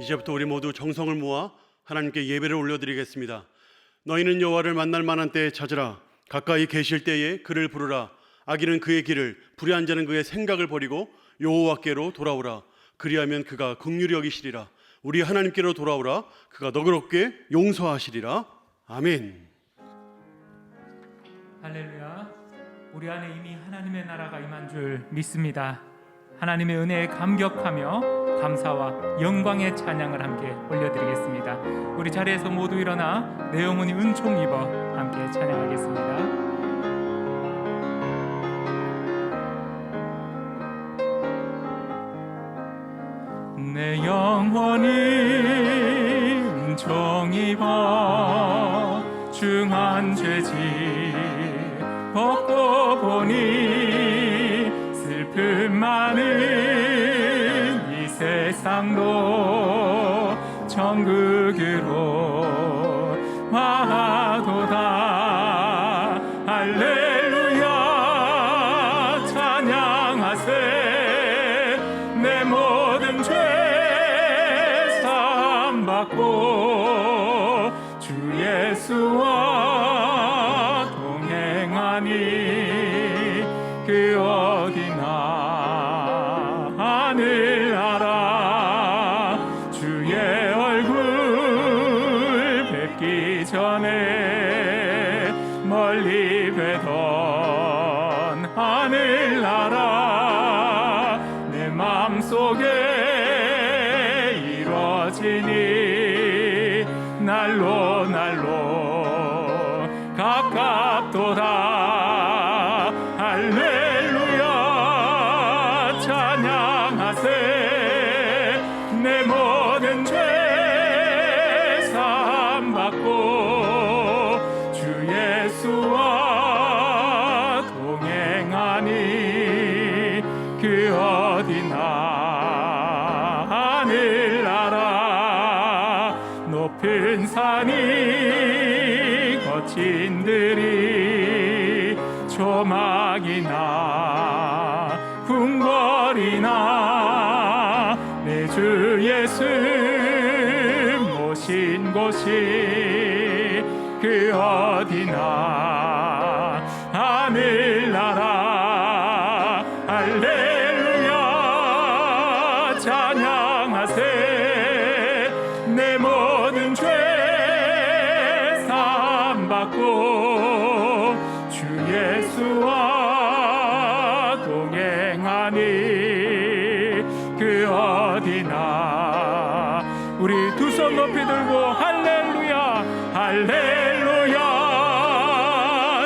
이제부터 우리 모두 정성을 모아 하나님께 예배를 올려드리겠습니다. 너희는 여호와를 만날 만한 때에 찾으라. 가까이 계실 때에 그를 부르라. 악인은 그의 길을, 불의한 자는 그의 생각을 버리고 여호와께로 돌아오라. 그리하면 그가 긍휼히 여기시리라. 우리 하나님께로 돌아오라. 그가 너그럽게 용서하시리라. 아멘. 할렐루야. 우리 안에 이미 하나님의 나라가 임한 줄 믿습니다. 하나님의 은혜에 감격하며 감사와 영광의 찬양을 함께 올려드리겠습니다. 우리 자리에서 모두 일어나 내 영혼이 은총 입어 함께 찬양하겠습니다. 내 영혼이 은총 입어 중한 죄짐 벗고 보니 슬픔 많은 이 세상도 천국으로 와도다. 할렐루야 찬양하세. 내 모든 죄 사함받고 주 예수와 동행하니 그 어디나 하늘 알아. 주의 얼굴 뵙기 전에 멀리 뵈던 하늘 나라 내 마음속에 이루어지니 날로 날로 가깝도다. 할렐루야 찬양하세. 내 모든 죄 사함받고 주 예수와 동행하니 그 어디나 하늘나라. 높은 산이 거친 들이 조막이나 궁궐이나 내 주 예수 모신 곳이 그 어디나 하늘나라. 할렐루야 찬양하세. 내 모든 죄 사함받고 주 예수와 동행하니 그 어디나. 우리 두 손 높이 들고 할렐루야 할렐루야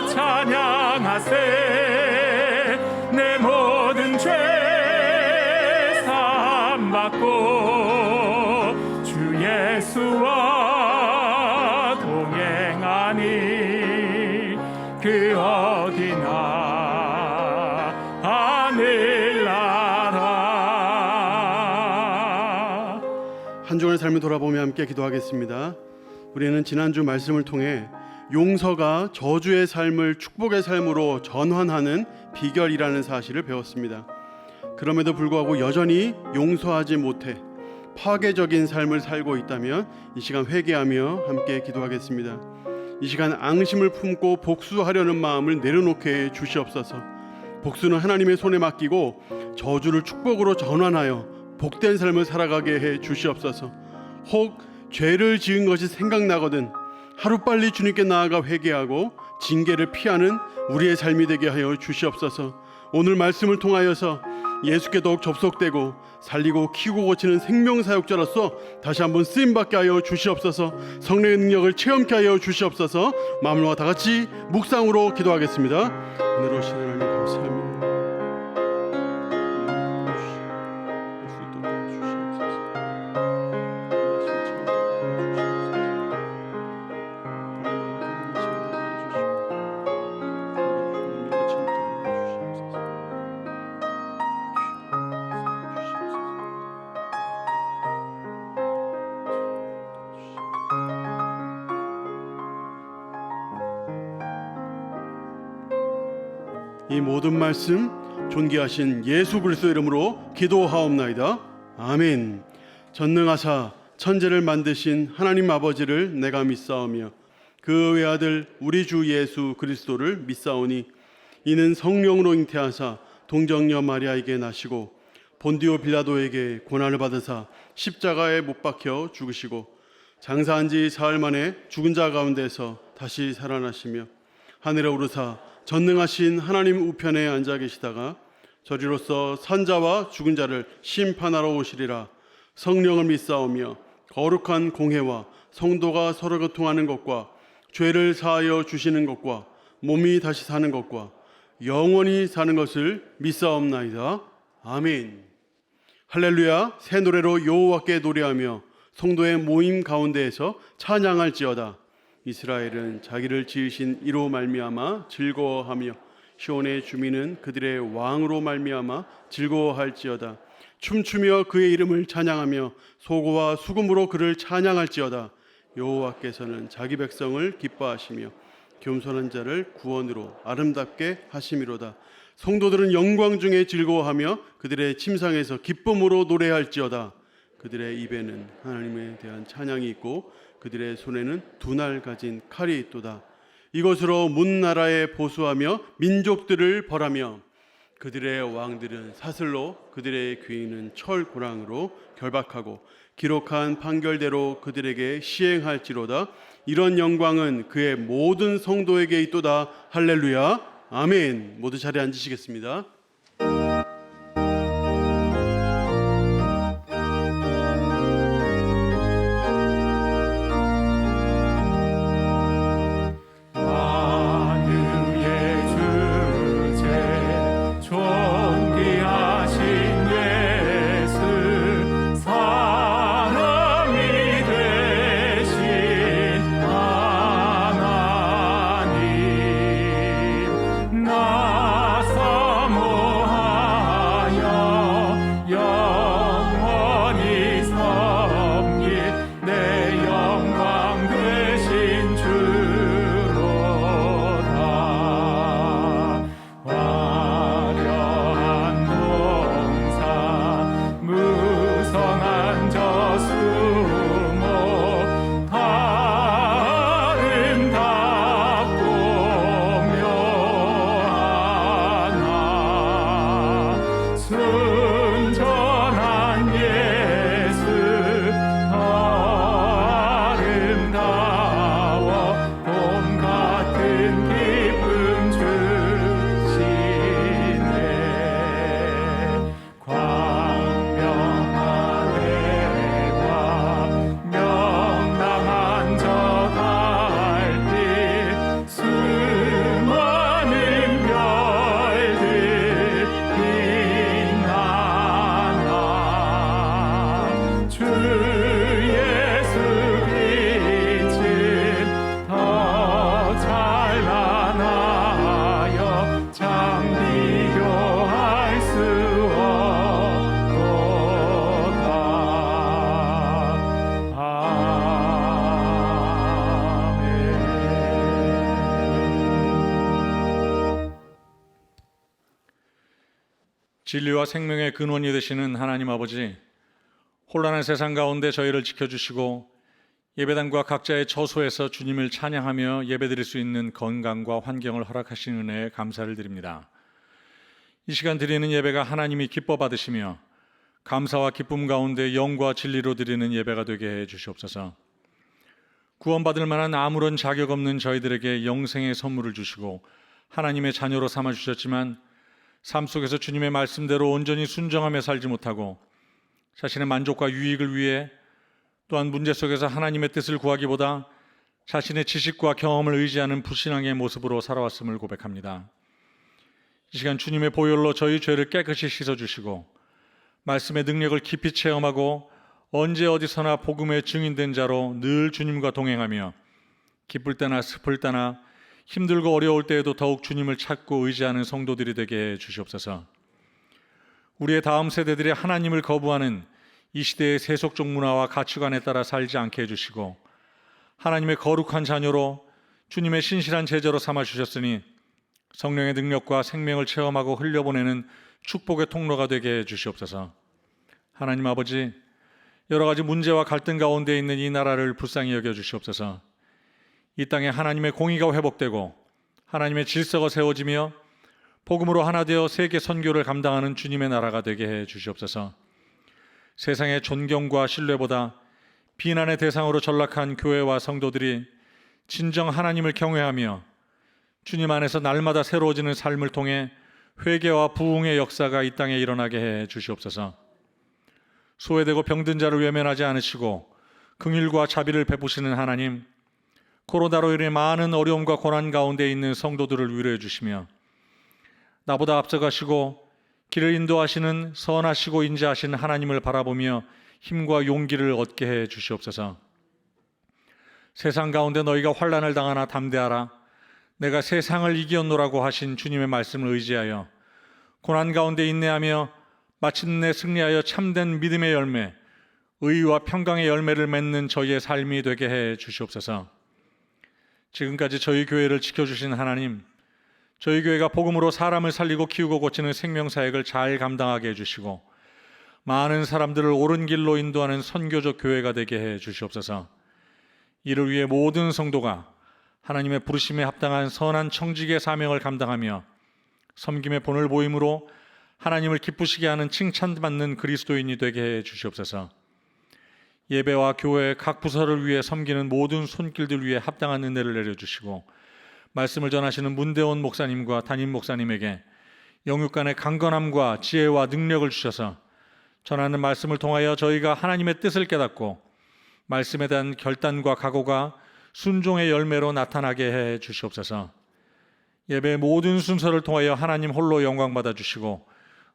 찬양하세. 내 모든 죄 사함받고 주 예수와 동행하니 그 어디나 하늘나라. 한 주간의 삶을 돌아보며 함께 기도하겠습니다. 우리는 지난주 말씀을 통해 용서가 저주의 삶을 축복의 삶으로 전환하는 비결이라는 사실을 배웠습니다. 그럼에도 불구하고 여전히 용서하지 못해 파괴적인 삶을 살고 있다면 이 시간 회개하며 함께 기도하겠습니다. 이 시간 앙심을 품고 복수하려는 마음을 내려놓게 해 주시옵소서. 복수는 하나님의 손에 맡기고 저주를 축복으로 전환하여 복된 삶을 살아가게 해 주시옵소서. 혹 죄를 지은 것이 생각나거든 하루빨리 주님께 나아가 회개하고 징계를 피하는 우리의 삶이 되게 하여 주시옵소서. 오늘 말씀을 통하여서 예수께 더욱 접속되고 살리고 키우고 고치는 생명사역자로서 다시 한번 쓰임받게 하여 주시옵소서. 성령의 능력을 체험케 하여 주시옵소서. 마음과 다 같이 묵상으로 기도하겠습니다. 은혜로우신 하나님 감사합니다. 이 모든 말씀 존귀하신 예수 그리스도 이름으로 기도하옵나이다. 아멘. 전능하사 천지를 만드신 하나님 아버지를 내가 믿사오며 그 외아들 우리 주 예수 그리스도를 믿사오니 이는 성령으로 잉태하사 동정녀 마리아에게 나시고 본디오 빌라도에게 고난을 받으사 십자가에 못 박혀 죽으시고 장사한 지 사흘 만에 죽은 자 가운데서 다시 살아나시며 하늘에 오르사 전능하신 하나님 우편에 앉아 계시다가 저리로서 산자와 죽은 자를 심판하러 오시리라. 성령을 믿사오며 거룩한 공회와 성도가 서로 교통하는 것과 죄를 사하여 주시는 것과 몸이 다시 사는 것과 영원히 사는 것을 믿사옵나이다. 아멘. 할렐루야. 새 노래로 여호와께 노래하며 성도의 모임 가운데에서 찬양할지어다. 이스라엘은 자기를 지으신 이로 말미암아 즐거워하며 시온의 주민은 그들의 왕으로 말미암아 즐거워할지어다. 춤추며 그의 이름을 찬양하며 소고와 수금으로 그를 찬양할지어다. 여호와께서는 자기 백성을 기뻐하시며 겸손한 자를 구원으로 아름답게 하심이로다. 성도들은 영광 중에 즐거워하며 그들의 침상에서 기쁨으로 노래할지어다. 그들의 입에는 하나님에 대한 찬양이 있고 그들의 손에는 두 날 가진 칼이 있도다. 이것으로 문 나라에 보수하며 민족들을 벌하며 그들의 왕들은 사슬로 그들의 귀인은 철 고랑으로 결박하고 기록한 판결대로 그들에게 시행할지로다. 이런 영광은 그의 모든 성도에게 있도다. 할렐루야. 아멘. 모두 자리에 앉으시겠습니다. 진리와 생명의 근원이 되시는 하나님 아버지, 혼란한 세상 가운데 저희를 지켜주시고 예배당과 각자의 처소에서 주님을 찬양하며 예배드릴 수 있는 건강과 환경을 허락하신 은혜에 감사를 드립니다. 이 시간 드리는 예배가 하나님이 기뻐 받으시며 감사와 기쁨 가운데 영과 진리로 드리는 예배가 되게 해 주시옵소서. 구원받을 만한 아무런 자격 없는 저희들에게 영생의 선물을 주시고 하나님의 자녀로 삼아 주셨지만 삶 속에서 주님의 말씀대로 온전히 순종하며 살지 못하고 자신의 만족과 유익을 위해 또한 문제 속에서 하나님의 뜻을 구하기보다 자신의 지식과 경험을 의지하는 불신앙의 모습으로 살아왔음을 고백합니다. 이 시간 주님의 보혈로 저희 죄를 깨끗이 씻어주시고 말씀의 능력을 깊이 체험하고 언제 어디서나 복음의 증인된 자로 늘 주님과 동행하며 기쁠 때나 슬플 때나 힘들고 어려울 때에도 더욱 주님을 찾고 의지하는 성도들이 되게 해 주시옵소서. 우리의 다음 세대들이 하나님을 거부하는 이 시대의 세속적 문화와 가치관에 따라 살지 않게 해주시고 하나님의 거룩한 자녀로 주님의 신실한 제자로 삼아주셨으니 성령의 능력과 생명을 체험하고 흘려보내는 축복의 통로가 되게 해 주시옵소서. 하나님 아버지, 여러 가지 문제와 갈등 가운데 있는 이 나라를 불쌍히 여겨 주시옵소서. 이 땅에 하나님의 공의가 회복되고 하나님의 질서가 세워지며 복음으로 하나 되어 세계 선교를 감당하는 주님의 나라가 되게 해 주시옵소서. 세상의 존경과 신뢰보다 비난의 대상으로 전락한 교회와 성도들이 진정 하나님을 경외하며 주님 안에서 날마다 새로워지는 삶을 통해 회개와 부흥의 역사가 이 땅에 일어나게 해 주시옵소서. 소외되고 병든 자를 외면하지 않으시고 긍휼과 자비를 베푸시는 하나님, 코로나로 인해 많은 어려움과 고난 가운데 있는 성도들을 위로해 주시며 나보다 앞서가시고 길을 인도하시는 선하시고 인자하신 하나님을 바라보며 힘과 용기를 얻게 해 주시옵소서. 세상 가운데 너희가 환난을 당하나 담대하라. 내가 세상을 이겼노라고 하신 주님의 말씀을 의지하여 고난 가운데 인내하며 마침내 승리하여 참된 믿음의 열매, 의와 평강의 열매를 맺는 저희의 삶이 되게 해 주시옵소서. 지금까지 저희 교회를 지켜주신 하나님, 저희 교회가 복음으로 사람을 살리고 키우고 고치는 생명사역을 잘 감당하게 해주시고 많은 사람들을 옳은 길로 인도하는 선교적 교회가 되게 해 주시옵소서. 이를 위해 모든 성도가 하나님의 부르심에 합당한 선한 청직의 사명을 감당하며 섬김의 본을 보임으로 하나님을 기쁘시게 하는 칭찬받는 그리스도인이 되게 해 주시옵소서. 예배와 교회 각 부서를 위해 섬기는 모든 손길들 위해 합당한 은혜를 내려주시고 말씀을 전하시는 문대원 목사님과 담임 목사님에게 영육간의 강건함과 지혜와 능력을 주셔서 전하는 말씀을 통하여 저희가 하나님의 뜻을 깨닫고 말씀에 대한 결단과 각오가 순종의 열매로 나타나게 해 주시옵소서. 예배의 모든 순서를 통하여 하나님 홀로 영광 받아 주시고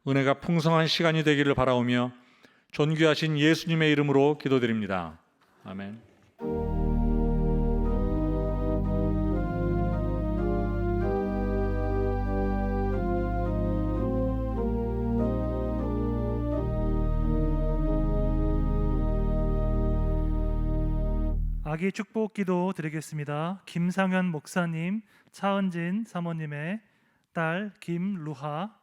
은혜가 풍성한 시간이 되기를 바라오며 존귀하신 예수님의 이름으로 기도드립니다. 아멘. 아기 축복 기도 드리겠습니다. 김상현 목사님, 차은진 사모님의 딸 김루하,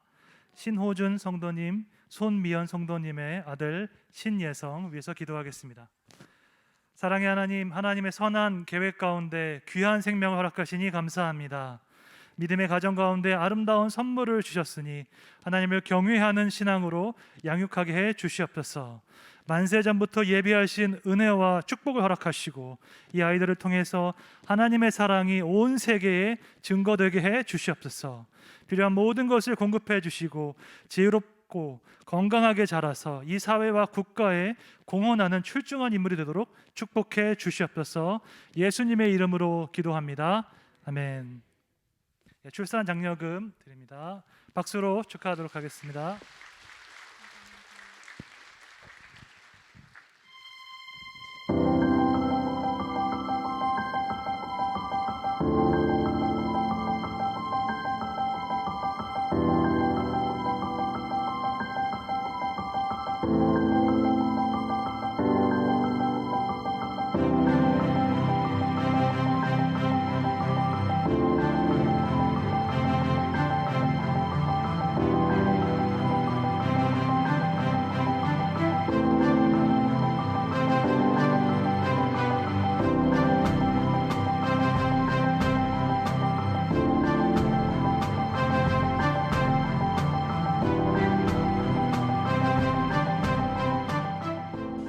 신호준 성도님, 손미연 성도님의 아들 신예성 위해서 기도하겠습니다. 사랑의 하나님, 하나님의 선한 계획 가운데 귀한 생명을 허락하시니 감사합니다. 믿음의 가정 가운데 아름다운 선물을 주셨으니 하나님을 경외하는 신앙으로 양육하게 해 주시옵소서. 만세전부터 예비하신 은혜와 축복을 허락하시고 이 아이들을 통해서 하나님의 사랑이 온 세계에 증거되게 해 주시옵소서. 필요한 모든 것을 공급해 주시고 지혜롭고 건강하게 자라서 이 사회와 국가에 공헌하는 출중한 인물이 되도록 축복해 주시옵소서. 예수님의 이름으로 기도합니다. 아멘. 출산 장려금 드립니다. 박수로 축하하도록 하겠습니다.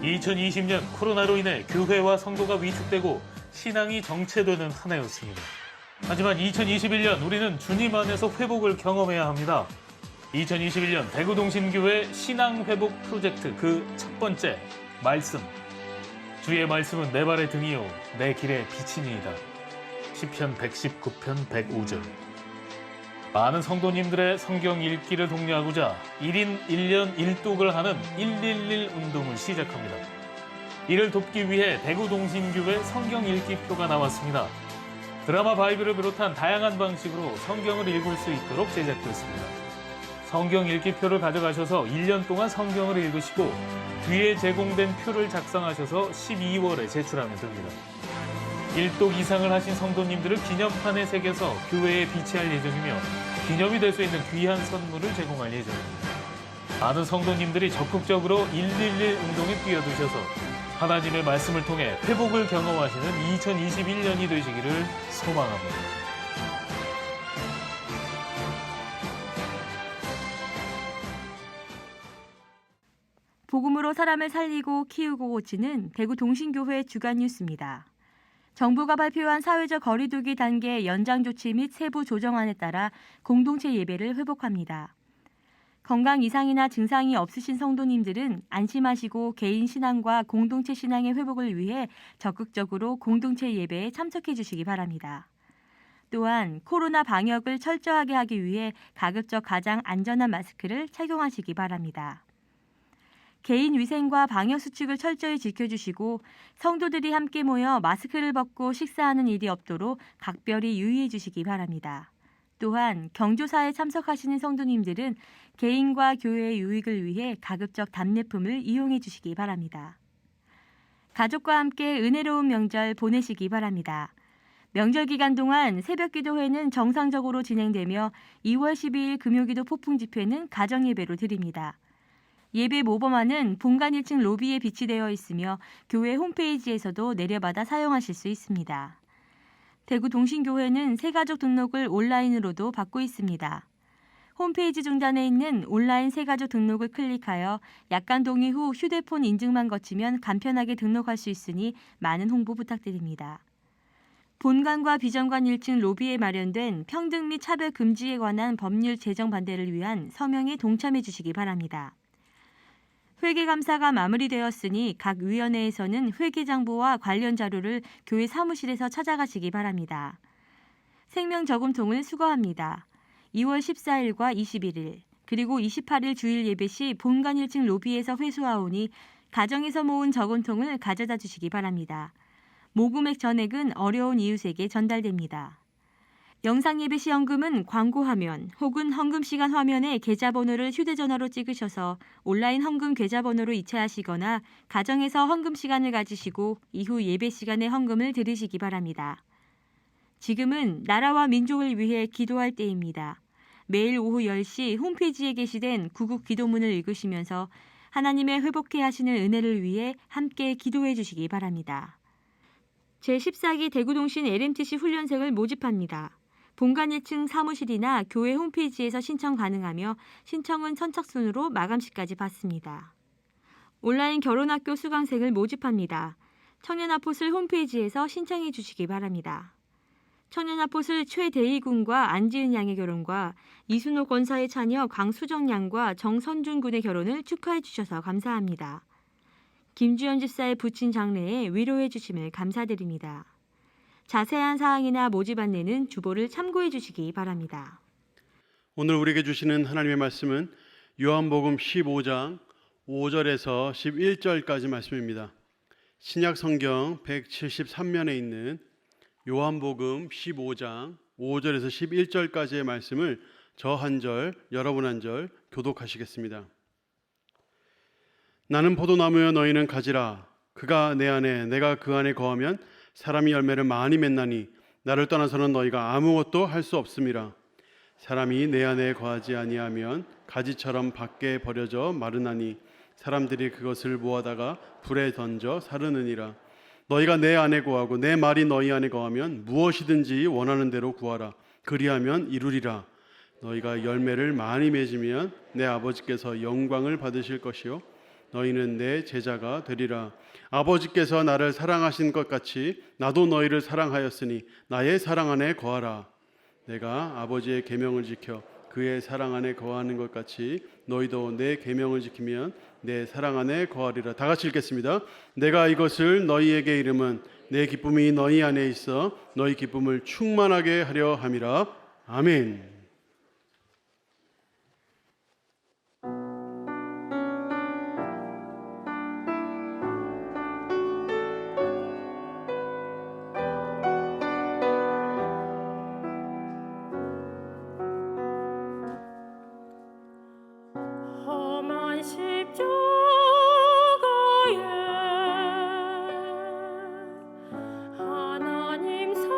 (2020년) 코로나로 인해 교회와 성도가 위축되고 신앙이 정체되는 한 해였습니다. 하지만 2021년 우리는 주님 안에서 회복을 경험해야 합니다. 2021년 대구동신교회 신앙회복 프로젝트 그 첫 번째 말씀. 주의 말씀은 내 발의 등이요 내 길의 빛이니이다. 시편 119편 105절. 많은 성도님들의 성경 읽기를 독려하고자 1인 1년 1독을 하는 111 운동을 시작합니다. 이를 돕기 위해 대구동신교회 성경 읽기표가 나왔습니다. 드라마 바이블을 비롯한 다양한 방식으로 성경을 읽을 수 있도록 제작됐습니다. 성경 읽기표를 가져가셔서 1년 동안 성경을 읽으시고 뒤에 제공된 표를 작성하셔서 12월에 제출하면 됩니다. 1독 이상을 하신 성도님들을 기념판에 새겨서 교회에 비치할 예정이며 기념이 될 수 있는 귀한 선물을 제공할 예정입니다. 많은 성도님들이 적극적으로 111 운동에 뛰어드셔서 하나님의 말씀을 통해 회복을 경험하시는 2021년이 되시기를 소망합니다. 복음으로 사람을 살리고 키우고 고치는 대구 동신교회 주간 뉴스입니다. 정부가 발표한 사회적 거리두기 단계 연장 조치 및 세부 조정안에 따라 공동체 예배를 회복합니다. 건강 이상이나 증상이 없으신 성도님들은 안심하시고 개인 신앙과 공동체 신앙의 회복을 위해 적극적으로 공동체 예배에 참석해 주시기 바랍니다. 또한 코로나 방역을 철저하게 하기 위해 가급적 가장 안전한 마스크를 착용하시기 바랍니다. 개인 위생과 방역 수칙을 철저히 지켜주시고 성도들이 함께 모여 마스크를 벗고 식사하는 일이 없도록 각별히 유의해 주시기 바랍니다. 또한 경조사에 참석하시는 성도님들은 개인과 교회의 유익을 위해 가급적 답례품을 이용해 주시기 바랍니다. 가족과 함께 은혜로운 명절 보내시기 바랍니다. 명절 기간 동안 새벽기도회는 정상적으로 진행되며 2월 12일 금요기도 폭풍집회는 가정예배로 드립니다. 예배 모범화는 본관 1층 로비에 비치되어 있으며 교회 홈페이지에서도 내려받아 사용하실 수 있습니다. 대구 동신교회는 새가족 등록을 온라인으로도 받고 있습니다. 홈페이지 중단에 있는 온라인 새가족 등록을 클릭하여 약관 동의 후 휴대폰 인증만 거치면 간편하게 등록할 수 있으니 많은 홍보 부탁드립니다. 본관과 비전관 1층 로비에 마련된 평등 및 차별 금지에 관한 법률 제정 반대를 위한 서명에 동참해 주시기 바랍니다. 회계감사가 마무리되었으니 각 위원회에서는 회계장부와 관련 자료를 교회 사무실에서 찾아가시기 바랍니다. 생명저금통을 수거합니다. 2월 14일과 21일 그리고 28일 주일 예배 시 본관 1층 로비에서 회수하오니 가정에서 모은 저금통을 가져다 주시기 바랍니다. 모금액 전액은 어려운 이웃에게 전달됩니다. 영상예배 시 헌금은 광고 화면 혹은 헌금 시간 화면에 계좌번호를 휴대전화로 찍으셔서 온라인 헌금 계좌번호로 이체하시거나 가정에서 헌금 시간을 가지시고 이후 예배 시간에 헌금을 드리시기 바랍니다. 지금은 나라와 민족을 위해 기도할 때입니다. 매일 오후 10시 홈페이지에 게시된 구국 기도문을 읽으시면서 하나님의 회복케 하시는 은혜를 위해 함께 기도해 주시기 바랍니다. 제14기 대구동신 LMTC 훈련생을 모집합니다. 본관 1층 사무실이나 교회 홈페이지에서 신청 가능하며 신청은 선착순으로 마감시까지 받습니다. 온라인 결혼학교 수강생을 모집합니다. 청년아포슬 홈페이지에서 신청해 주시기 바랍니다. 청년아포슬 최대희 군과 안지은 양의 결혼과 이순호 권사의 자녀 강수정 양과 정선준 군의 결혼을 축하해 주셔서 감사합니다. 김주연 집사의 부친 장례에 위로해 주심을 감사드립니다. 자세한 사항이나 모집 안내는 주보를 참고해 주시기 바랍니다. 오늘 우리에게 주시는 하나님의 말씀은 요한복음 15장 5절에서 11절까지 말씀입니다. 신약 성경 173면에 있는 요한복음 15장 5절에서 11절까지의 말씀을 저 한 절, 여러분 한 절 교독하시겠습니다. 나는 포도나무여 너희는 가지라. 그가 내 안에 내가 그 안에 거하면 사람이 열매를 많이 맺나니 나를 떠나서는 너희가 아무것도 할 수 없음이라. 사람이 내 안에 거하지 아니하면 가지처럼 밖에 버려져 마르나니 사람들이 그것을 모아다가 불에 던져 사르느니라. 너희가 내 안에 거하고 내 말이 너희 안에 거하면 무엇이든지 원하는 대로 구하라. 그리하면 이루리라. 너희가 열매를 많이 맺으면 내 아버지께서 영광을 받으실 것이요 너희는 내 제자가 되리라. 아버지께서 나를 사랑하신 것 같이 나도 너희를 사랑하였으니 나의 사랑 안에 거하라. 내가 아버지의 계명을 지켜 그의 사랑 안에 거하는 것 같이 너희도 내 계명을 지키면 내 사랑 안에 거하리라. 다 같이 읽겠습니다. 내가 이것을 너희에게 이름은 내 기쁨이 너희 안에 있어 너희 기쁨을 충만하게 하려 함이라. 아멘. 험한 십자가에 하나님 사랑이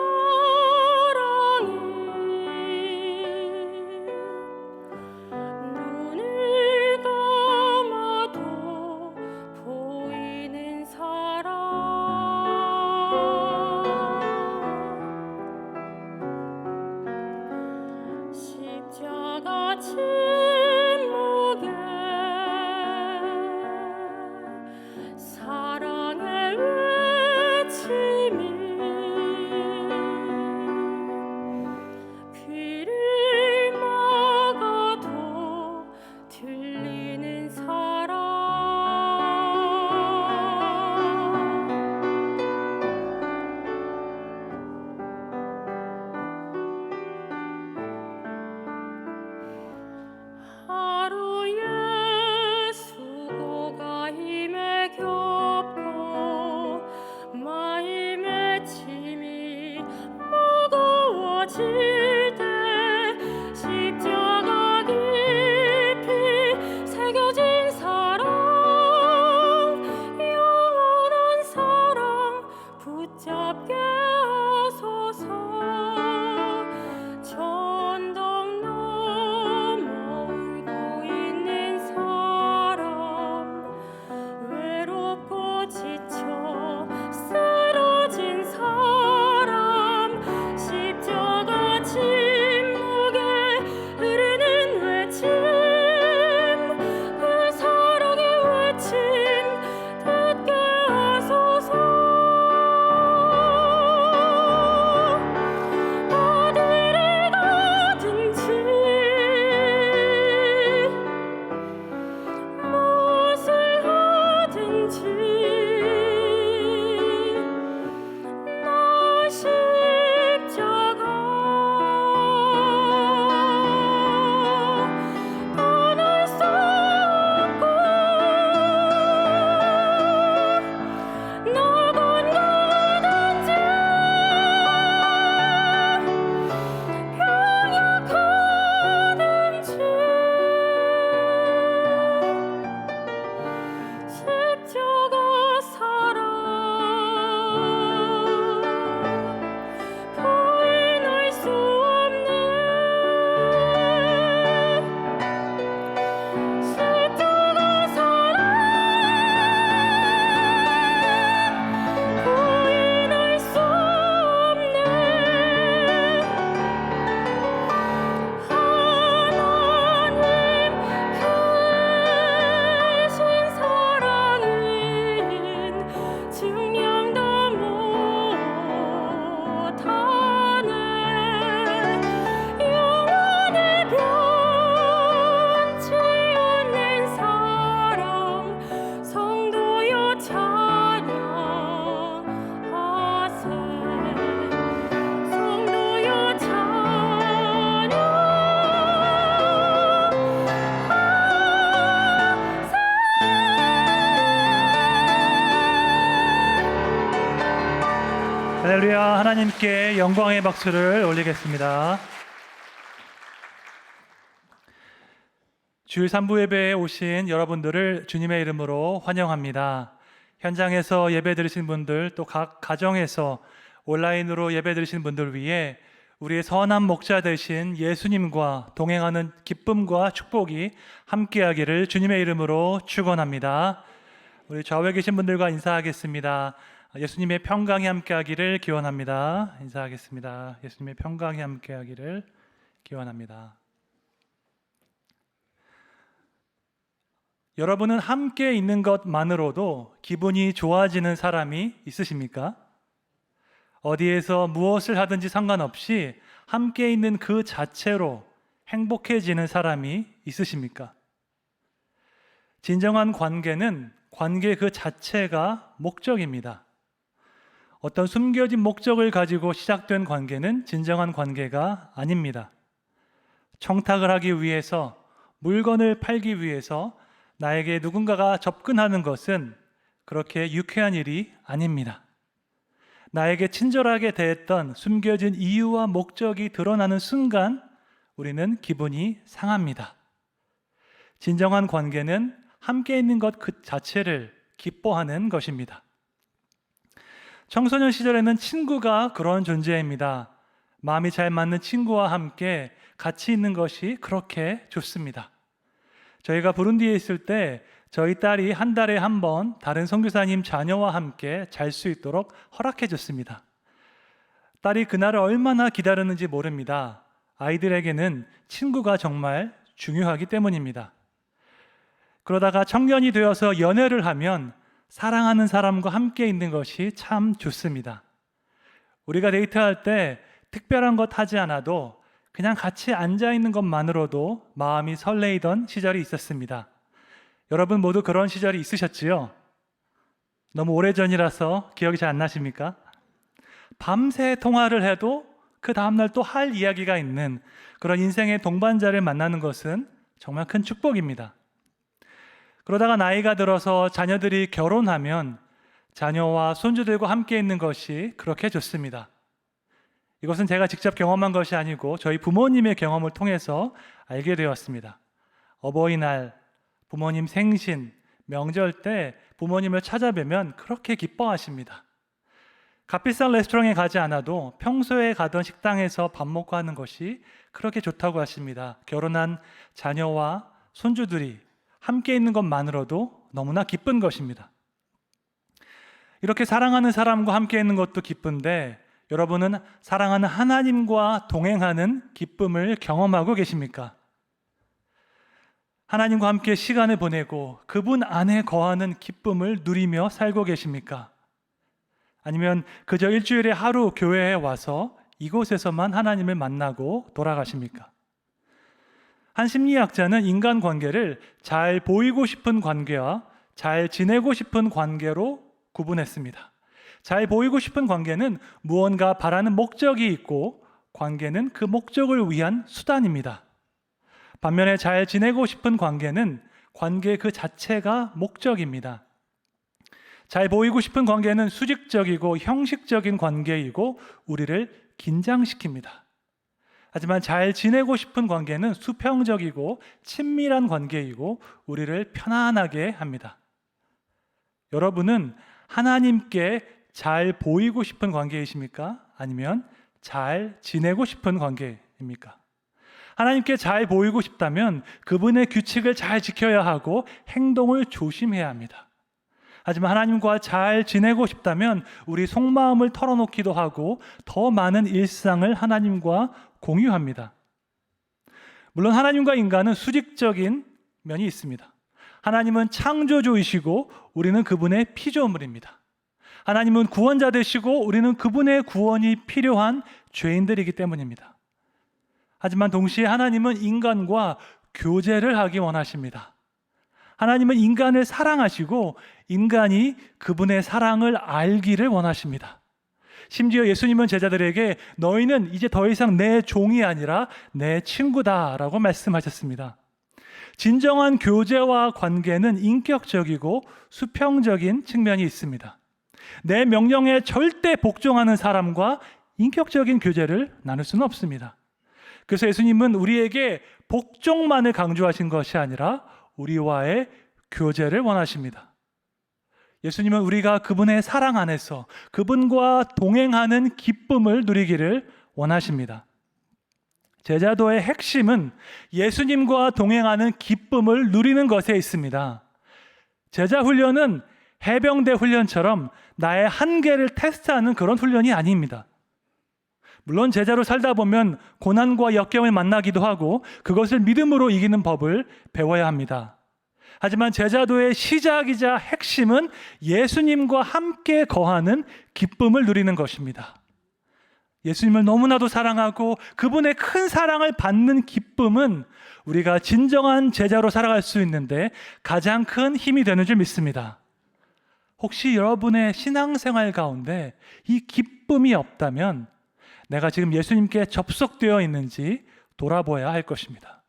할렐루야. 하나님께 영광의 박수를 올리겠습니다. 주일 3부 예배에 오신 여러분들을 주님의 이름으로 환영합니다. 현장에서 예배 드리신 분들, 또 각 가정에서 온라인으로 예배 드리신 분들 위해 우리의 선한 목자 되신 예수님과 동행하는 기쁨과 축복이 함께하기를 주님의 이름으로 축원합니다. 우리 좌우에 계신 분들과 인사하겠습니다. 예수님의 평강이 함께하기를 기원합니다. 인사하겠습니다. 예수님의 평강이 함께하기를 기원합니다. 여러분은 함께 있는 것만으로도 기분이 좋아지는 사람이 있으십니까? 어디에서 무엇을 하든지 상관없이 함께 있는 그 자체로 행복해지는 사람이 있으십니까? 진정한 관계는 관계 그 자체가 목적입니다. 어떤 숨겨진 목적을 가지고 시작된 관계는 진정한 관계가 아닙니다. 청탁을 하기 위해서, 물건을 팔기 위해서 나에게 누군가가 접근하는 것은 그렇게 유쾌한 일이 아닙니다. 나에게 친절하게 대했던 숨겨진 이유와 목적이 드러나는 순간 우리는 기분이 상합니다. 진정한 관계는 함께 있는 것 그 자체를 기뻐하는 것입니다. 청소년 시절에는 친구가 그런 존재입니다. 마음이 잘 맞는 친구와 함께 같이 있는 것이 그렇게 좋습니다. 저희가 부룬디에 있을 때 저희 딸이 한 달에 한 번 다른 선교사님 자녀와 함께 잘 수 있도록 허락해 줬습니다. 딸이 그날을 얼마나 기다렸는지 모릅니다. 아이들에게는 친구가 정말 중요하기 때문입니다. 그러다가 청년이 되어서 연애를 하면 사랑하는 사람과 함께 있는 것이 참 좋습니다. 우리가 데이트할 때 특별한 것 하지 않아도 그냥 같이 앉아 있는 것만으로도 마음이 설레이던 시절이 있었습니다. 여러분 모두 그런 시절이 있으셨지요? 너무 오래전이라서 기억이 잘 안 나십니까? 밤새 통화를 해도 그 다음날 또 할 이야기가 있는 그런 인생의 동반자를 만나는 것은 정말 큰 축복입니다. 그러다가 나이가 들어서 자녀들이 결혼하면 자녀와 손주들과 함께 있는 것이 그렇게 좋습니다. 이것은 제가 직접 경험한 것이 아니고 저희 부모님의 경험을 통해서 알게 되었습니다. 어버이날, 부모님 생신, 명절 때 부모님을 찾아뵈면 그렇게 기뻐하십니다. 값비싼 레스토랑에 가지 않아도 평소에 가던 식당에서 밥 먹고 하는 것이 그렇게 좋다고 하십니다. 결혼한 자녀와 손주들이 함께 있는 것만으로도 너무나 기쁜 것입니다. 이렇게 사랑하는 사람과 함께 있는 것도 기쁜데 여러분은 사랑하는 하나님과 동행하는 기쁨을 경험하고 계십니까? 하나님과 함께 시간을 보내고 그분 안에 거하는 기쁨을 누리며 살고 계십니까? 아니면 그저 일주일에 하루 교회에 와서 이곳에서만 하나님을 만나고 돌아가십니까? 한 심리학자는 인간관계를 잘 보이고 싶은 관계와 잘 지내고 싶은 관계로 구분했습니다. 잘 보이고 싶은 관계는 무언가 바라는 목적이 있고 관계는 그 목적을 위한 수단입니다. 반면에 잘 지내고 싶은 관계는 관계 그 자체가 목적입니다. 잘 보이고 싶은 관계는 수직적이고 형식적인 관계이고 우리를 긴장시킵니다. 하지만 잘 지내고 싶은 관계는 수평적이고 친밀한 관계이고 우리를 편안하게 합니다. 여러분은 하나님께 잘 보이고 싶은 관계이십니까? 아니면 잘 지내고 싶은 관계입니까? 하나님께 잘 보이고 싶다면 그분의 규칙을 잘 지켜야 하고 행동을 조심해야 합니다. 하지만 하나님과 잘 지내고 싶다면 우리 속마음을 털어놓기도 하고 더 많은 일상을 하나님과 공유합니다. 물론 하나님과 인간은 수직적인 면이 있습니다. 하나님은 창조주이시고 우리는 그분의 피조물입니다. 하나님은 구원자 되시고 우리는 그분의 구원이 필요한 죄인들이기 때문입니다. 하지만 동시에 하나님은 인간과 교제를 하기 원하십니다. 하나님은 인간을 사랑하시고 인간이 그분의 사랑을 알기를 원하십니다. 심지어 예수님은 제자들에게 너희는 이제 더 이상 내 종이 아니라 내 친구다라고 말씀하셨습니다. 진정한 교제와 관계는 인격적이고 수평적인 측면이 있습니다. 내 명령에 절대 복종하는 사람과 인격적인 교제를 나눌 수는 없습니다. 그래서 예수님은 우리에게 복종만을 강조하신 것이 아니라 우리와의 교제를 원하십니다. 예수님은 우리가 그분의 사랑 안에서 그분과 동행하는 기쁨을 누리기를 원하십니다. 제자도의 핵심은 예수님과 동행하는 기쁨을 누리는 것에 있습니다. 제자 훈련은 해병대 훈련처럼 나의 한계를 테스트하는 그런 훈련이 아닙니다. 물론 제자로 살다 보면 고난과 역경을 만나기도 하고 그것을 믿음으로 이기는 법을 배워야 합니다. 하지만 제자도의 시작이자 핵심은 예수님과 함께 거하는 기쁨을 누리는 것입니다. 예수님을 너무나도 사랑하고 그분의 큰 사랑을 받는 기쁨은 우리가 진정한 제자로 살아갈 수 있는데 가장 큰 힘이 되는 줄 믿습니다. 혹시 여러분의 신앙생활 가운데 이 기쁨이 없다면 내가 지금 예수님께 접속되어 있는지 돌아보아야 할 것입니다.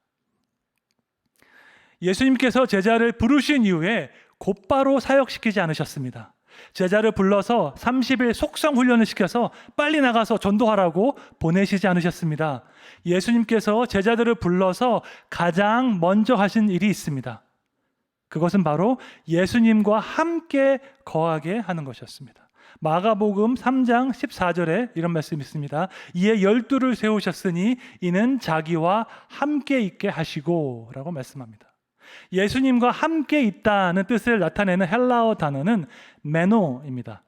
예수님께서 제자를 부르신 이후에 곧바로 사역시키지 않으셨습니다. 제자를 불러서 30일 속성 훈련을 시켜서 빨리 나가서 전도하라고 보내시지 않으셨습니다. 예수님께서 제자들을 불러서 가장 먼저 하신 일이 있습니다. 그것은 바로 예수님과 함께 거하게 하는 것이었습니다. 마가복음 3장 14절에 이런 말씀이 있습니다. 이에 12를 세우셨으니 이는 자기와 함께 있게 하시고 라고 말씀합니다. 예수님과 함께 있다는 뜻을 나타내는 헬라어 단어는 메노입니다.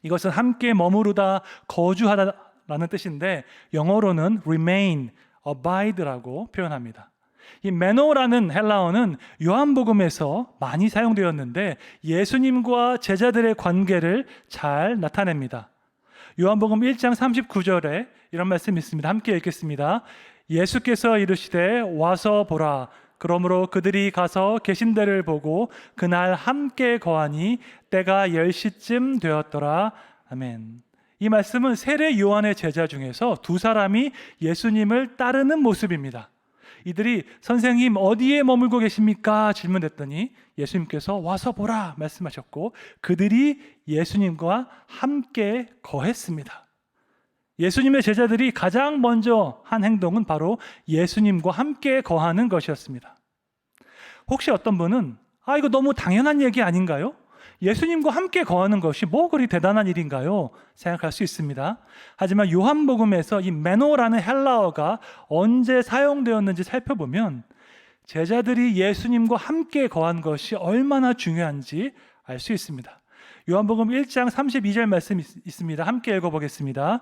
이것은 함께 머무르다, 거주하다라는 뜻인데 영어로는 remain, abide라고 표현합니다. 이 메노라는 헬라어는 요한복음에서 많이 사용되었는데 예수님과 제자들의 관계를 잘 나타냅니다. 요한복음 1장 39절에 이런 말씀이 있습니다. 함께 읽겠습니다. 예수께서 이르시되 와서 보라. 그러므로 그들이 가서 계신 데를 보고 그날 함께 거하니 때가 10시쯤 되었더라. 아멘. 이 말씀은 세례 요한의 제자 중에서 두 사람이 예수님을 따르는 모습입니다. 이들이 선생님 어디에 머물고 계십니까? 질문했더니 예수님께서 와서 보라 말씀하셨고 그들이 예수님과 함께 거했습니다. 예수님의 제자들이 가장 먼저 한 행동은 바로 예수님과 함께 거하는 것이었습니다. 혹시 어떤 분은 이거 너무 당연한 얘기 아닌가요? 예수님과 함께 거하는 것이 뭐 그리 대단한 일인가요? 생각할 수 있습니다. 하지만 요한복음에서 이 메노라는 헬라어가 언제 사용되었는지 살펴보면 제자들이 예수님과 함께 거한 것이 얼마나 중요한지 알 수 있습니다. 요한복음 1장 32절 말씀이 있습니다. 함께 읽어보겠습니다.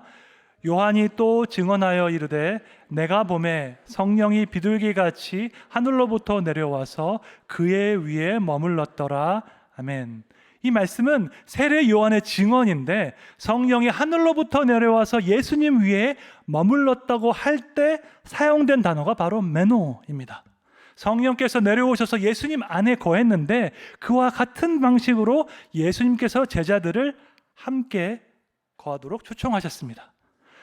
요한이 또 증언하여 이르되 내가 보매 성령이 비둘기같이 하늘로부터 내려와서 그의 위에 머물렀더라. 아멘. 이 말씀은 세례 요한의 증언인데 성령이 하늘로부터 내려와서 예수님 위에 머물렀다고 할 때 사용된 단어가 바로 메노입니다. 성령께서 내려오셔서 예수님 안에 거했는데 그와 같은 방식으로 예수님께서 제자들을 함께 거하도록 초청하셨습니다.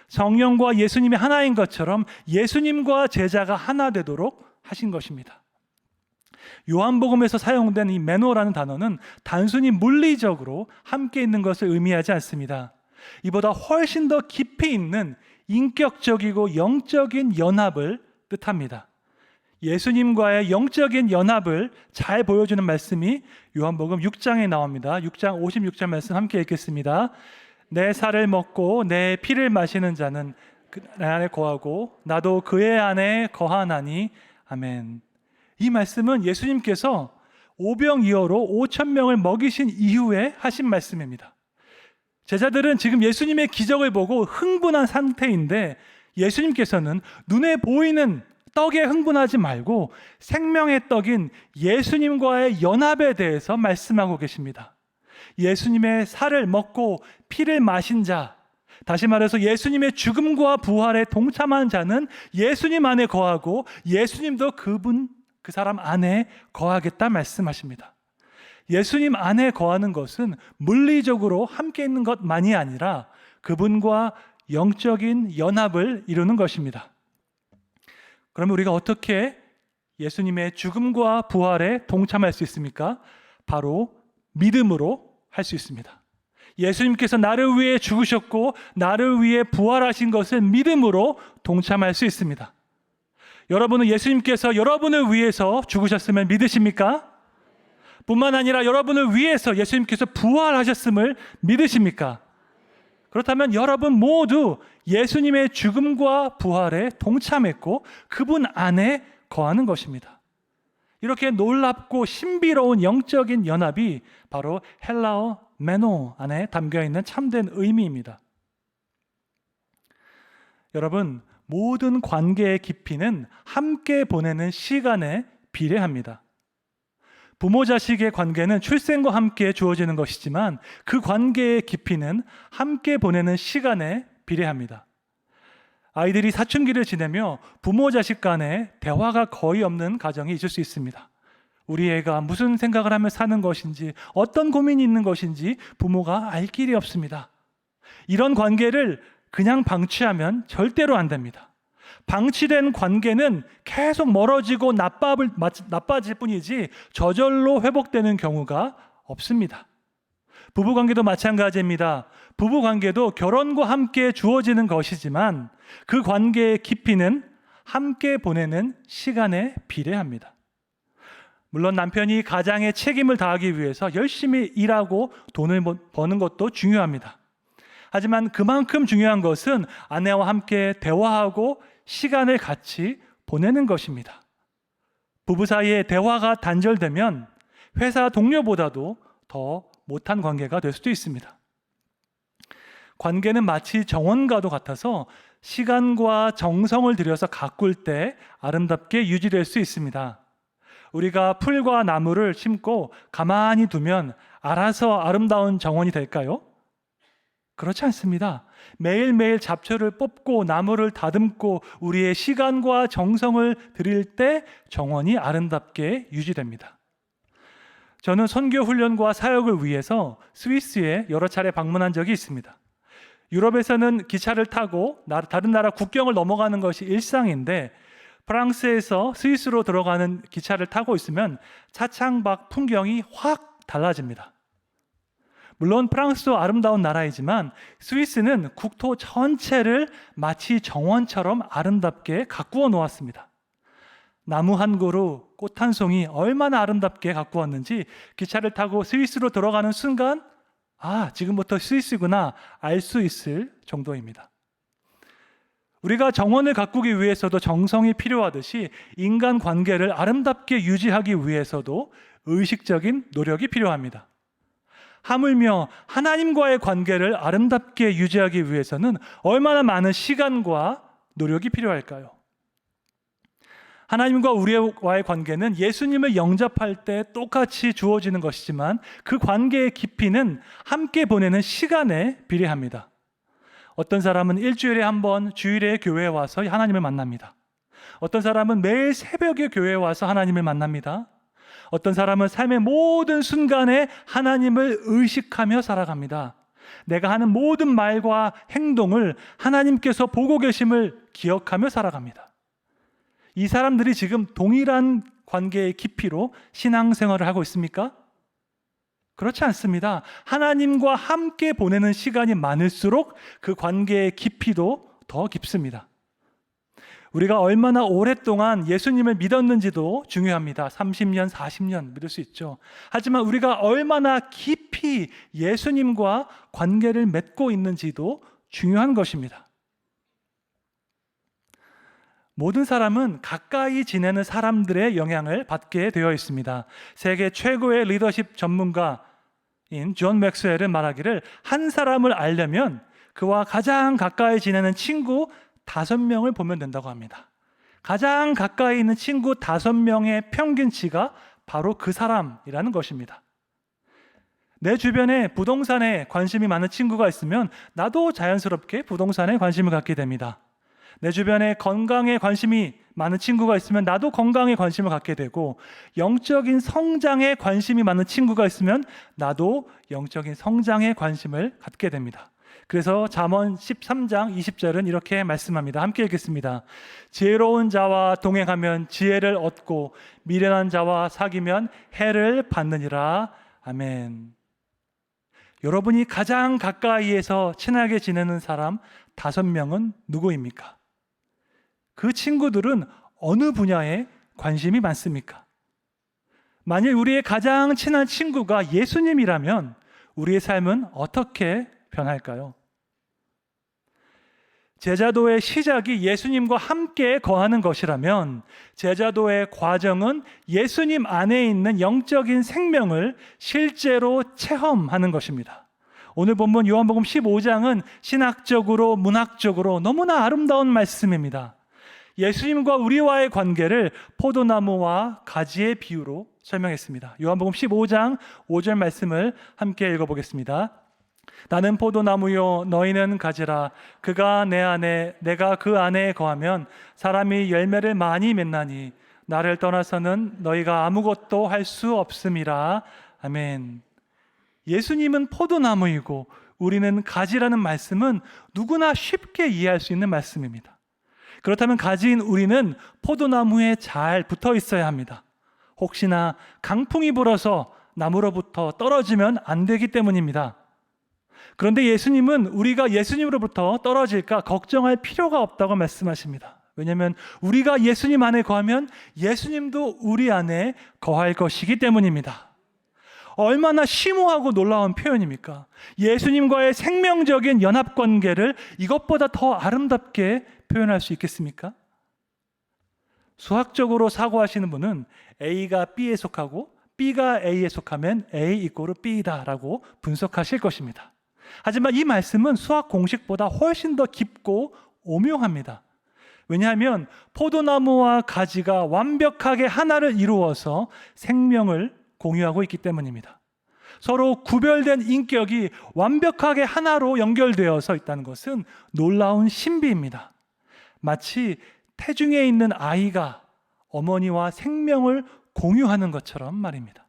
성령과 예수님이 하나인 것처럼 예수님과 제자가 하나 되도록 하신 것입니다. 요한복음에서 사용된 이 메노라는 단어는 단순히 물리적으로 함께 있는 것을 의미하지 않습니다. 이보다 훨씬 더 깊이 있는 인격적이고 영적인 연합을 뜻합니다. 예수님과의 영적인 연합을 잘 보여주는 말씀이 요한복음 6장에 나옵니다. 6장 56절 말씀 함께 읽겠습니다. 내 살을 먹고 내 피를 마시는 자는 내 안에 거하고 나도 그의 안에 거하나니 아멘. 이 말씀은 예수님께서 오병이어로 5,000명을 먹이신 이후에 하신 말씀입니다. 제자들은 지금 예수님의 기적을 보고 흥분한 상태인데 예수님께서는 눈에 보이는 떡에 흥분하지 말고 생명의 떡인 예수님과의 연합에 대해서 말씀하고 계십니다. 예수님의 살을 먹고 피를 마신 자, 다시 말해서 예수님의 죽음과 부활에 동참한 자는 예수님 안에 거하고 예수님도 그 사람 안에 거하겠다 말씀하십니다. 예수님 안에 거하는 것은 물리적으로 함께 있는 것만이 아니라 그분과 영적인 연합을 이루는 것입니다. 그러면 우리가 어떻게 예수님의 죽음과 부활에 동참할 수 있습니까? 바로 믿음으로 할 수 있습니다. 예수님께서 나를 위해 죽으셨고 나를 위해 부활하신 것을 믿음으로 동참할 수 있습니다. 여러분은 예수님께서 여러분을 위해서 죽으셨음을 믿으십니까? 뿐만 아니라 여러분을 위해서 예수님께서 부활하셨음을 믿으십니까? 그렇다면 여러분 모두 예수님의 죽음과 부활에 동참했고 그분 안에 거하는 것입니다. 이렇게 놀랍고 신비로운 영적인 연합이 바로 헬라어 메노 안에 담겨있는 참된 의미입니다. 여러분, 모든 관계의 깊이는 함께 보내는 시간에 비례합니다. 부모 자식의 관계는 출생과 함께 주어지는 것이지만 그 관계의 깊이는 함께 보내는 시간에 비례합니다. 아이들이 사춘기를 지내며 부모 자식 간에 대화가 거의 없는 가정이 있을 수 있습니다. 우리 애가 무슨 생각을 하며 사는 것인지, 어떤 고민이 있는 것인지 부모가 알 길이 없습니다. 이런 관계를 그냥 방치하면 절대로 안 됩니다. 방치된 관계는 계속 멀어지고 나빠질 뿐이지 저절로 회복되는 경우가 없습니다. 부부관계도 마찬가지입니다. 부부관계도 결혼과 함께 주어지는 것이지만 그 관계의 깊이는 함께 보내는 시간에 비례합니다. 물론 남편이 가장의 책임을 다하기 위해서 열심히 일하고 돈을 버는 것도 중요합니다. 하지만 그만큼 중요한 것은 아내와 함께 대화하고 시간을 같이 보내는 것입니다. 부부 사이에 대화가 단절되면 회사 동료보다도 더 못한 관계가 될 수도 있습니다. 관계는 마치 정원과도 같아서 시간과 정성을 들여서 가꿀 때 아름답게 유지될 수 있습니다. 우리가 풀과 나무를 심고 가만히 두면 알아서 아름다운 정원이 될까요? 그렇지 않습니다. 매일매일 잡초를 뽑고 나무를 다듬고 우리의 시간과 정성을 들일 때 정원이 아름답게 유지됩니다. 저는 선교 훈련과 사역을 위해서 스위스에 여러 차례 방문한 적이 있습니다. 유럽에서는 기차를 타고 다른 나라 국경을 넘어가는 것이 일상인데 프랑스에서 스위스로 들어가는 기차를 타고 있으면 차창 밖 풍경이 확 달라집니다. 물론 프랑스도 아름다운 나라이지만 스위스는 국토 전체를 마치 정원처럼 아름답게 가꾸어 놓았습니다. 나무 한 그루, 꽃 한 송이 얼마나 아름답게 가꾸었는지 기차를 타고 스위스로 들어가는 순간 지금부터 스위스구나 알 수 있을 정도입니다. 우리가 정원을 가꾸기 위해서도 정성이 필요하듯이 인간 관계를 아름답게 유지하기 위해서도 의식적인 노력이 필요합니다. 하물며 하나님과의 관계를 아름답게 유지하기 위해서는 얼마나 많은 시간과 노력이 필요할까요? 하나님과 우리와의 관계는 예수님을 영접할 때 똑같이 주어지는 것이지만 그 관계의 깊이는 함께 보내는 시간에 비례합니다. 어떤 사람은 일주일에 한 번 주일에 교회에 와서 하나님을 만납니다. 어떤 사람은 매일 새벽에 교회에 와서 하나님을 만납니다. 어떤 사람은 삶의 모든 순간에 하나님을 의식하며 살아갑니다. 내가 하는 모든 말과 행동을 하나님께서 보고 계심을 기억하며 살아갑니다. 이 사람들이 지금 동일한 관계의 깊이로 신앙생활을 하고 있습니까? 그렇지 않습니다. 하나님과 함께 보내는 시간이 많을수록 그 관계의 깊이도 더 깊습니다. 우리가 얼마나 오랫동안 예수님을 믿었는지도 중요합니다. 30년, 40년 믿을 수 있죠. 하지만 우리가 얼마나 깊이 예수님과 관계를 맺고 있는지도 중요한 것입니다. 모든 사람은 가까이 지내는 사람들의 영향을 받게 되어 있습니다. 세계 최고의 리더십 전문가인 존 맥스웰은 말하기를 한 사람을 알려면 그와 가장 가까이 지내는 친구 5명을 보면 된다고 합니다. 가장 가까이 있는 친구 5명의 평균치가 바로 그 사람이라는 것입니다. 내 주변에 부동산에 관심이 많은 친구가 있으면 나도 자연스럽게 부동산에 관심을 갖게 됩니다. 내 주변에 건강에 관심이 많은 친구가 있으면 나도 건강에 관심을 갖게 되고 영적인 성장에 관심이 많은 친구가 있으면 나도 영적인 성장에 관심을 갖게 됩니다. 그래서 잠언 13장 20절은 이렇게 말씀합니다. 함께 읽겠습니다. 지혜로운 자와 동행하면 지혜를 얻고 미련한 자와 사귀면 해를 받느니라. 아멘. 여러분이 가장 가까이에서 친하게 지내는 사람 5명은 누구입니까? 그 친구들은 어느 분야에 관심이 많습니까? 만일 우리의 가장 친한 친구가 예수님이라면 우리의 삶은 어떻게 변할까요? 제자도의 시작이 예수님과 함께 거하는 것이라면 제자도의 과정은 예수님 안에 있는 영적인 생명을 실제로 체험하는 것입니다. 오늘 본문 요한복음 15장은 신학적으로 문학적으로 너무나 아름다운 말씀입니다. 예수님과 우리와의 관계를 포도나무와 가지의 비유로 설명했습니다. 요한복음 15장 5절 말씀을 함께 읽어보겠습니다. 나는 포도나무요 너희는 가지라. 그가 내 안에 내가 그 안에 거하면 사람이 열매를 많이 맺나니 나를 떠나서는 너희가 아무것도 할 수 없음이라. 아멘. 예수님은 포도나무이고 우리는 가지라는 말씀은 누구나 쉽게 이해할 수 있는 말씀입니다. 그렇다면 가지인 우리는 포도나무에 잘 붙어 있어야 합니다. 혹시나 강풍이 불어서 나무로부터 떨어지면 안 되기 때문입니다. 그런데 예수님은 우리가 예수님으로부터 떨어질까 걱정할 필요가 없다고 말씀하십니다. 왜냐하면 우리가 예수님 안에 거하면 예수님도 우리 안에 거할 것이기 때문입니다. 얼마나 심오하고 놀라운 표현입니까? 예수님과의 생명적인 연합관계를 이것보다 더 아름답게 표현할 수 있겠습니까? 수학적으로 사고하시는 분은 A가 B에 속하고 B가 A에 속하면 A 이꼬르 B다라고 분석하실 것입니다. 하지만 이 말씀은 수학 공식보다 훨씬 더 깊고 오묘합니다. 왜냐하면 포도나무와 가지가 완벽하게 하나를 이루어서 생명을 공유하고 있기 때문입니다. 서로 구별된 인격이 완벽하게 하나로 연결되어서 있다는 것은 놀라운 신비입니다. 마치 태중에 있는 아이가 어머니와 생명을 공유하는 것처럼 말입니다.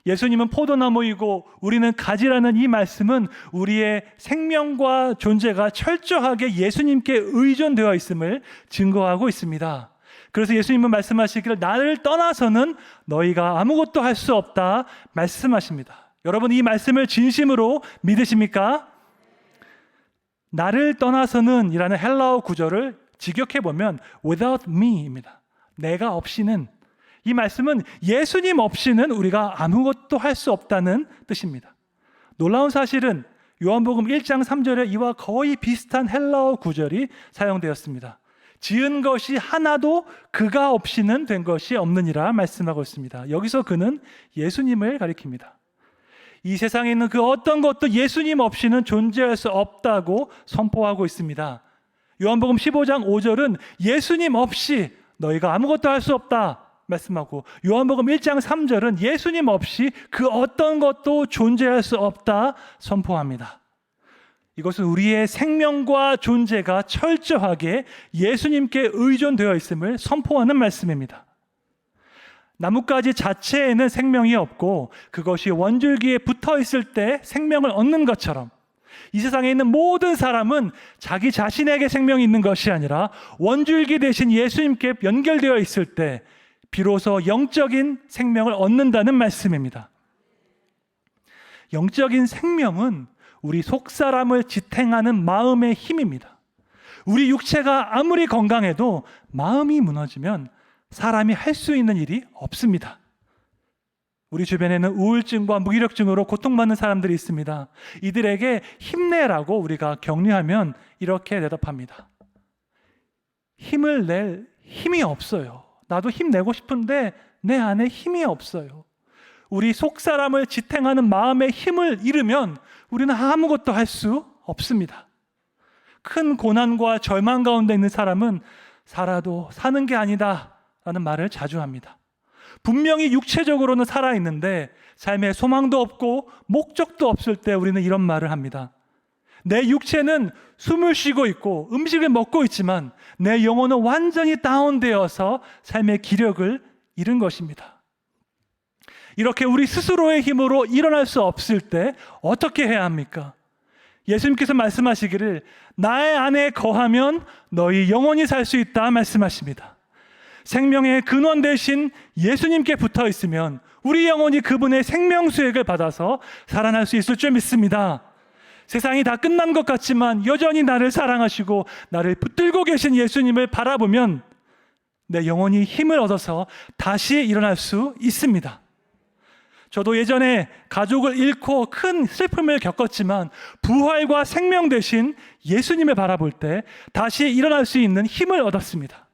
예수님은 포도나무이고 우리는 가지라는 이 말씀은 우리의 생명과 존재가 철저하게 예수님께 의존되어 있음을 증거하고 있습니다. 그래서 예수님은 말씀하시기를 나를 떠나서는 너희가 아무것도 할 수 없다 말씀하십니다. 여러분 이 말씀을 진심으로 믿으십니까? 나를 떠나서는 이라는 헬라어 구절을 직역해보면 without me입니다. 내가 없이는. 이 말씀은 예수님 없이는 우리가 아무것도 할 수 없다는 뜻입니다. 놀라운 사실은 요한복음 1장 3절에 이와 거의 비슷한 헬라어 구절이 사용되었습니다. 지은 것이 하나도 그가 없이는 된 것이 없느니라 말씀하고 있습니다. 여기서 그는 예수님을 가리킵니다. 이 세상에 있는 그 어떤 것도 예수님 없이는 존재할 수 없다고 선포하고 있습니다. 요한복음 15장 5절은 예수님 없이 너희가 아무것도 할 수 없다 말씀하고 요한복음 1장 3절은 예수님 없이 그 어떤 것도 존재할 수 없다 선포합니다. 이것은 우리의 생명과 존재가 철저하게 예수님께 의존되어 있음을 선포하는 말씀입니다. 나뭇가지 자체에는 생명이 없고 그것이 원줄기에 붙어 있을 때 생명을 얻는 것처럼 이 세상에 있는 모든 사람은 자기 자신에게 생명이 있는 것이 아니라 원줄기 대신 예수님께 연결되어 있을 때 비로소 영적인 생명을 얻는다는 말씀입니다. 영적인 생명은 우리 속사람을 지탱하는 마음의 힘입니다. 우리 육체가 아무리 건강해도 마음이 무너지면 사람이 할 수 있는 일이 없습니다. 우리 주변에는 우울증과 무기력증으로 고통받는 사람들이 있습니다. 이들에게 힘내라고 우리가 격려하면 이렇게 대답합니다. 힘을 낼 힘이 없어요. 나도 힘내고 싶은데 내 안에 힘이 없어요. 우리 속사람을 지탱하는 마음의 힘을 잃으면 우리는 아무것도 할 수 없습니다. 큰 고난과 절망 가운데 있는 사람은 살아도 사는 게 아니다 라는 말을 자주 합니다. 분명히 육체적으로는 살아있는데 삶에 소망도 없고 목적도 없을 때 우리는 이런 말을 합니다. 내 육체는 숨을 쉬고 있고 음식을 먹고 있지만 내 영혼은 완전히 다운되어서 삶의 기력을 잃은 것입니다. 이렇게 우리 스스로의 힘으로 일어날 수 없을 때 어떻게 해야 합니까? 예수님께서 말씀하시기를 나의 안에 거하면 너희 영원히 살 수 있다 말씀하십니다. 생명의 근원 되신 예수님께 붙어 있으면 우리 영혼이 그분의 생명 수액을 받아서 살아날 수 있을 줄 믿습니다. 세상이 다 끝난 것 같지만 여전히 나를 사랑하시고 나를 붙들고 계신 예수님을 바라보면 내 영혼이 힘을 얻어서 다시 일어날 수 있습니다. 저도 예전에 가족을 잃고 큰 슬픔을 겪었지만 부활과 생명 되신 예수님을 바라볼 때 다시 일어날 수 있는 힘을 얻었습니다.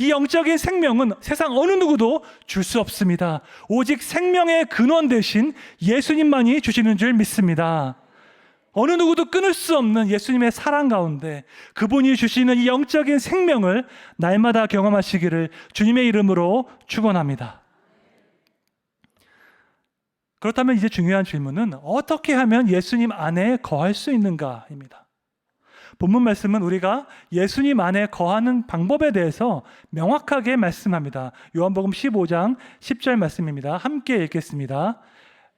이 영적인 생명은 세상 어느 누구도 줄 수 없습니다. 오직 생명의 근원 되신 예수님만이 주시는 줄 믿습니다. 어느 누구도 끊을 수 없는 예수님의 사랑 가운데 그분이 주시는 이 영적인 생명을 날마다 경험하시기를 주님의 이름으로 축원합니다. 그렇다면 이제 중요한 질문은 어떻게 하면 예수님 안에 거할 수 있는가입니다. 본문 말씀은 우리가 예수님 안에 거하는 방법에 대해서 명확하게 말씀합니다. 요한복음 15장 10절 말씀입니다. 함께 읽겠습니다.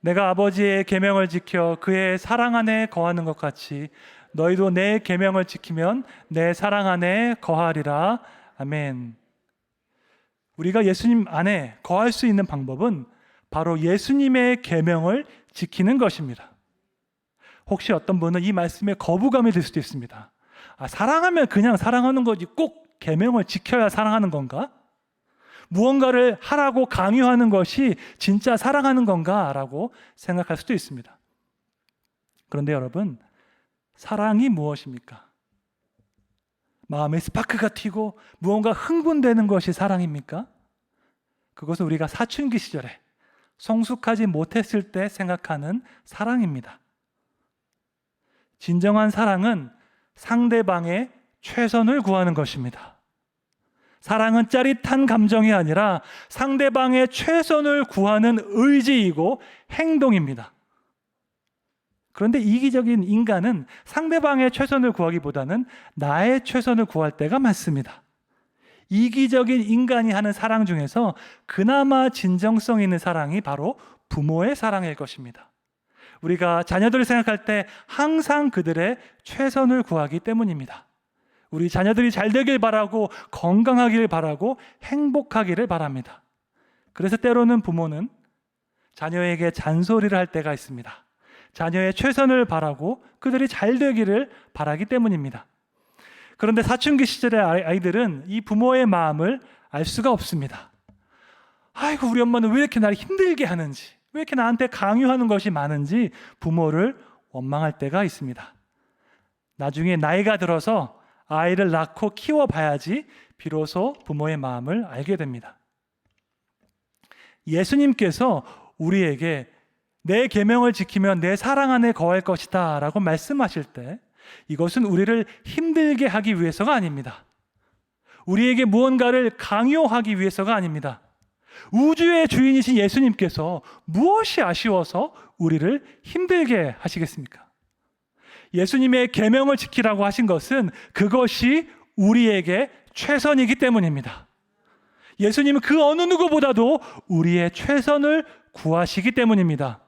내가 아버지의 계명을 지켜 그의 사랑 안에 거하는 것 같이 너희도 내 계명을 지키면 내 사랑 안에 거하리라. 아멘. 우리가 예수님 안에 거할 수 있는 방법은 바로 예수님의 계명을 지키는 것입니다. 혹시 어떤 분은 이 말씀에 거부감이 들 수도 있습니다. 사랑하면 그냥 사랑하는 거지 꼭 계명을 지켜야 사랑하는 건가? 무언가를 하라고 강요하는 것이 진짜 사랑하는 건가? 라고 생각할 수도 있습니다. 그런데 여러분, 사랑이 무엇입니까? 마음에 스파크가 튀고 무언가 흥분되는 것이 사랑입니까? 그것은 우리가 사춘기 시절에 성숙하지 못했을 때 생각하는 사랑입니다. 진정한 사랑은 상대방의 최선을 구하는 것입니다. 사랑은 짜릿한 감정이 아니라 상대방의 최선을 구하는 의지이고 행동입니다. 그런데 이기적인 인간은 상대방의 최선을 구하기보다는 나의 최선을 구할 때가 많습니다. 이기적인 인간이 하는 사랑 중에서 그나마 진정성 있는 사랑이 바로 부모의 사랑일 것입니다. 우리가 자녀들을 생각할 때 항상 그들의 최선을 구하기 때문입니다. 우리 자녀들이 잘 되길 바라고 건강하기를 바라고 행복하기를 바랍니다. 그래서 때로는 부모는 자녀에게 잔소리를 할 때가 있습니다. 자녀의 최선을 바라고 그들이 잘 되기를 바라기 때문입니다. 그런데 사춘기 시절의 아이들은 이 부모의 마음을 알 수가 없습니다. 아이고, 우리 엄마는 왜 이렇게 나를 힘들게 하는지, 왜 이렇게 나한테 강요하는 것이 많은지 부모를 원망할 때가 있습니다. 나중에 나이가 들어서 아이를 낳고 키워봐야지 비로소 부모의 마음을 알게 됩니다. 예수님께서 우리에게 내 계명을 지키면 내 사랑 안에 거할 것이다 라고 말씀하실 때 이것은 우리를 힘들게 하기 위해서가 아닙니다. 우리에게 무언가를 강요하기 위해서가 아닙니다. 우주의 주인이신 예수님께서 무엇이 아쉬워서 우리를 힘들게 하시겠습니까? 예수님의 계명을 지키라고 하신 것은 그것이 우리에게 최선이기 때문입니다. 예수님은 그 어느 누구보다도 우리의 최선을 구하시기 때문입니다.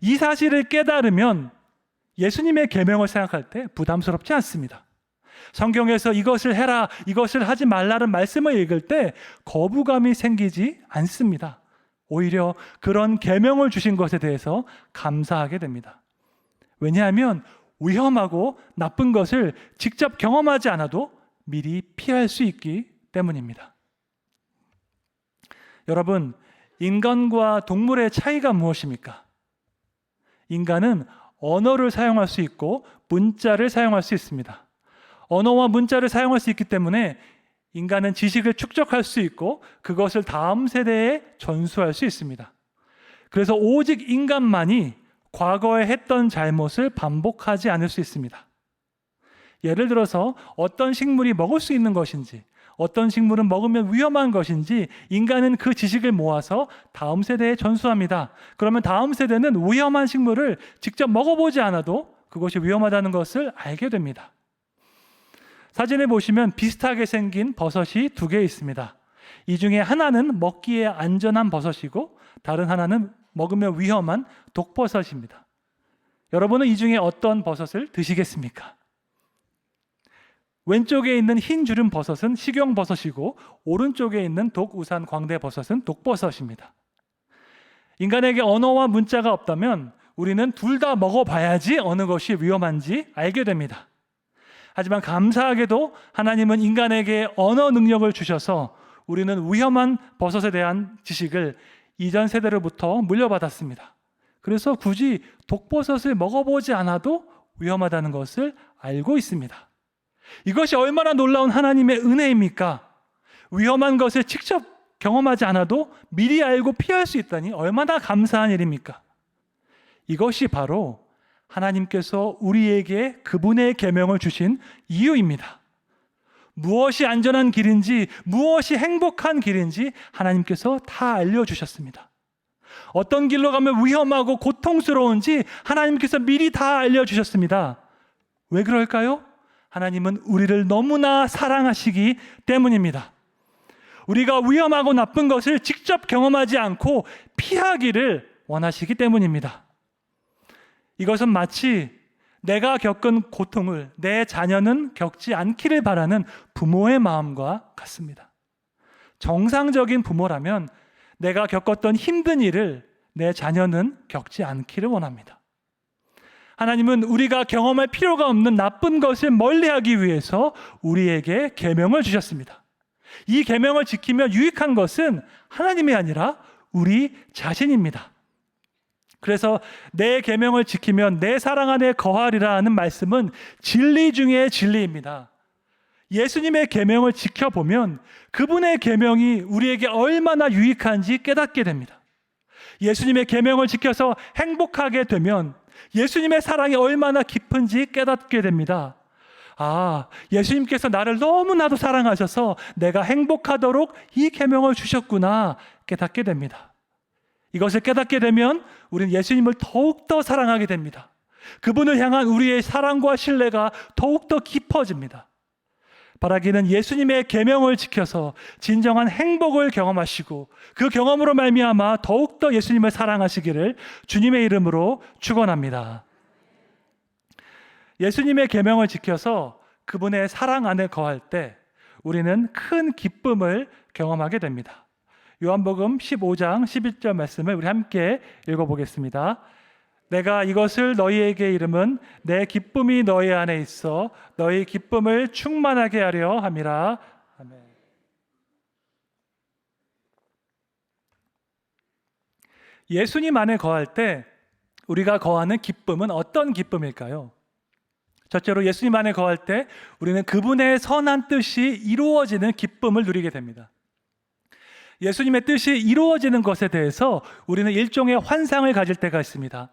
이 사실을 깨달으면 예수님의 계명을 생각할 때 부담스럽지 않습니다. 성경에서 이것을 해라, 이것을 하지 말라는 말씀을 읽을 때 거부감이 생기지 않습니다. 오히려 그런 계명을 주신 것에 대해서 감사하게 됩니다. 왜냐하면 위험하고 나쁜 것을 직접 경험하지 않아도 미리 피할 수 있기 때문입니다. 여러분, 인간과 동물의 차이가 무엇입니까? 인간은 언어를 사용할 수 있고 문자를 사용할 수 있습니다. 언어와 문자를 사용할 수 있기 때문에 인간은 지식을 축적할 수 있고 그것을 다음 세대에 전수할 수 있습니다. 그래서 오직 인간만이 과거에 했던 잘못을 반복하지 않을 수 있습니다. 예를 들어서 어떤 식물이 먹을 수 있는 것인지, 어떤 식물은 먹으면 위험한 것인지 인간은 그 지식을 모아서 다음 세대에 전수합니다. 그러면 다음 세대는 위험한 식물을 직접 먹어보지 않아도 그것이 위험하다는 것을 알게 됩니다. 사진에 보시면 비슷하게 생긴 버섯이 두 개 있습니다. 이 중에 하나는 먹기에 안전한 버섯이고 다른 하나는 먹으면 위험한 독버섯입니다. 여러분은 이 중에 어떤 버섯을 드시겠습니까? 왼쪽에 있는 흰 주름 버섯은 식용버섯이고 오른쪽에 있는 독우산 광대버섯은 독버섯입니다. 인간에게 언어와 문자가 없다면 우리는 둘 다 먹어봐야지 어느 것이 위험한지 알게 됩니다. 하지만 감사하게도 하나님은 인간에게 언어 능력을 주셔서 우리는 위험한 버섯에 대한 지식을 이전 세대로부터 물려받았습니다. 그래서 굳이 독버섯을 먹어보지 않아도 위험하다는 것을 알고 있습니다. 이것이 얼마나 놀라운 하나님의 은혜입니까? 위험한 것을 직접 경험하지 않아도 미리 알고 피할 수 있다니 얼마나 감사한 일입니까? 이것이 바로 하나님께서 우리에게 그분의 계명을 주신 이유입니다. 무엇이 안전한 길인지, 무엇이 행복한 길인지 하나님께서 다 알려주셨습니다. 어떤 길로 가면 위험하고 고통스러운지 하나님께서 미리 다 알려주셨습니다. 왜 그럴까요? 하나님은 우리를 너무나 사랑하시기 때문입니다. 우리가 위험하고 나쁜 것을 직접 경험하지 않고 피하기를 원하시기 때문입니다. 이것은 마치 내가 겪은 고통을 내 자녀는 겪지 않기를 바라는 부모의 마음과 같습니다. 정상적인 부모라면 내가 겪었던 힘든 일을 내 자녀는 겪지 않기를 원합니다. 하나님은 우리가 경험할 필요가 없는 나쁜 것을 멀리하기 위해서 우리에게 계명을 주셨습니다. 이 계명을 지키며 유익한 것은 하나님이 아니라 우리 자신입니다. 그래서 내 계명을 지키면 내 사랑 안에 거하리라는 말씀은 진리 중에 진리입니다. 예수님의 계명을 지켜보면 그분의 계명이 우리에게 얼마나 유익한지 깨닫게 됩니다. 예수님의 계명을 지켜서 행복하게 되면 예수님의 사랑이 얼마나 깊은지 깨닫게 됩니다. 아, 예수님께서 나를 너무나도 사랑하셔서 내가 행복하도록 이 계명을 주셨구나 깨닫게 됩니다. 이것을 깨닫게 되면 우리는 예수님을 더욱더 사랑하게 됩니다. 그분을 향한 우리의 사랑과 신뢰가 더욱더 깊어집니다. 바라기는 예수님의 계명을 지켜서 진정한 행복을 경험하시고 그 경험으로 말미암아 더욱더 예수님을 사랑하시기를 주님의 이름으로 축원합니다. 예수님의 계명을 지켜서 그분의 사랑 안에 거할 때 우리는 큰 기쁨을 경험하게 됩니다. 요한복음 15장 11절 말씀을 우리 함께 읽어보겠습니다. 내가 이것을 너희에게 이름은 내 기쁨이 너희 안에 있어 너희 기쁨을 충만하게 하려 함이라. 아멘. 예수님 안에 거할 때 우리가 거하는 기쁨은 어떤 기쁨일까요? 첫째로 예수님 안에 거할 때 우리는 그분의 선한 뜻이 이루어지는 기쁨을 누리게 됩니다. 예수님의 뜻이 이루어지는 것에 대해서 우리는 일종의 환상을 가질 때가 있습니다.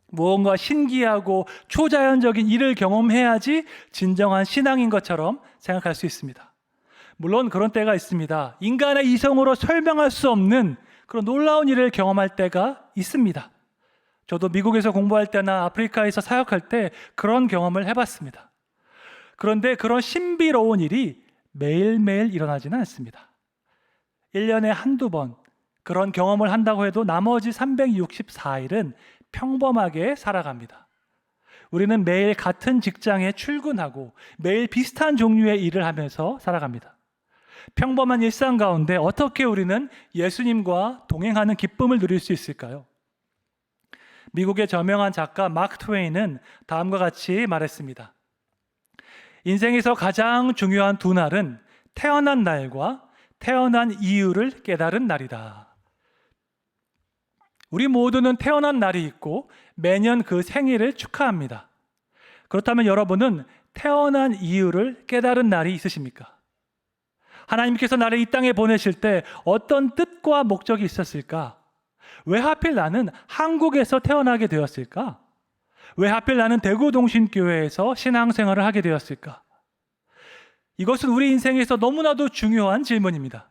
무언가 신기하고 초자연적인 일을 경험해야지 진정한 신앙인 것처럼 생각할 수 있습니다. 물론 그런 때가 있습니다. 인간의 이성으로 설명할 수 없는 그런 놀라운 일을 경험할 때가 있습니다. 저도 미국에서 공부할 때나 아프리카에서 사역할 때 그런 경험을 해봤습니다. 그런데 그런 신비로운 일이 매일매일 일어나지는 않습니다. 1년에 한두 번 그런 경험을 한다고 해도 나머지 364일은 평범하게 살아갑니다. 우리는 매일 같은 직장에 출근하고 매일 비슷한 종류의 일을 하면서 살아갑니다. 평범한 일상 가운데 어떻게 우리는 예수님과 동행하는 기쁨을 누릴 수 있을까요? 미국의 저명한 작가 마크 트웨인은 다음과 같이 말했습니다. 인생에서 가장 중요한 두 날은 태어난 날과 태어난 이유를 깨달은 날이다. 우리 모두는 태어난 날이 있고 매년 그 생일을 축하합니다. 그렇다면 여러분은 태어난 이유를 깨달은 날이 있으십니까? 하나님께서 나를 이 땅에 보내실 때 어떤 뜻과 목적이 있었을까? 왜 하필 나는 한국에서 태어나게 되었을까? 왜 하필 나는 대구동신교회에서 신앙생활을 하게 되었을까? 이것은 우리 인생에서 너무나도 중요한 질문입니다.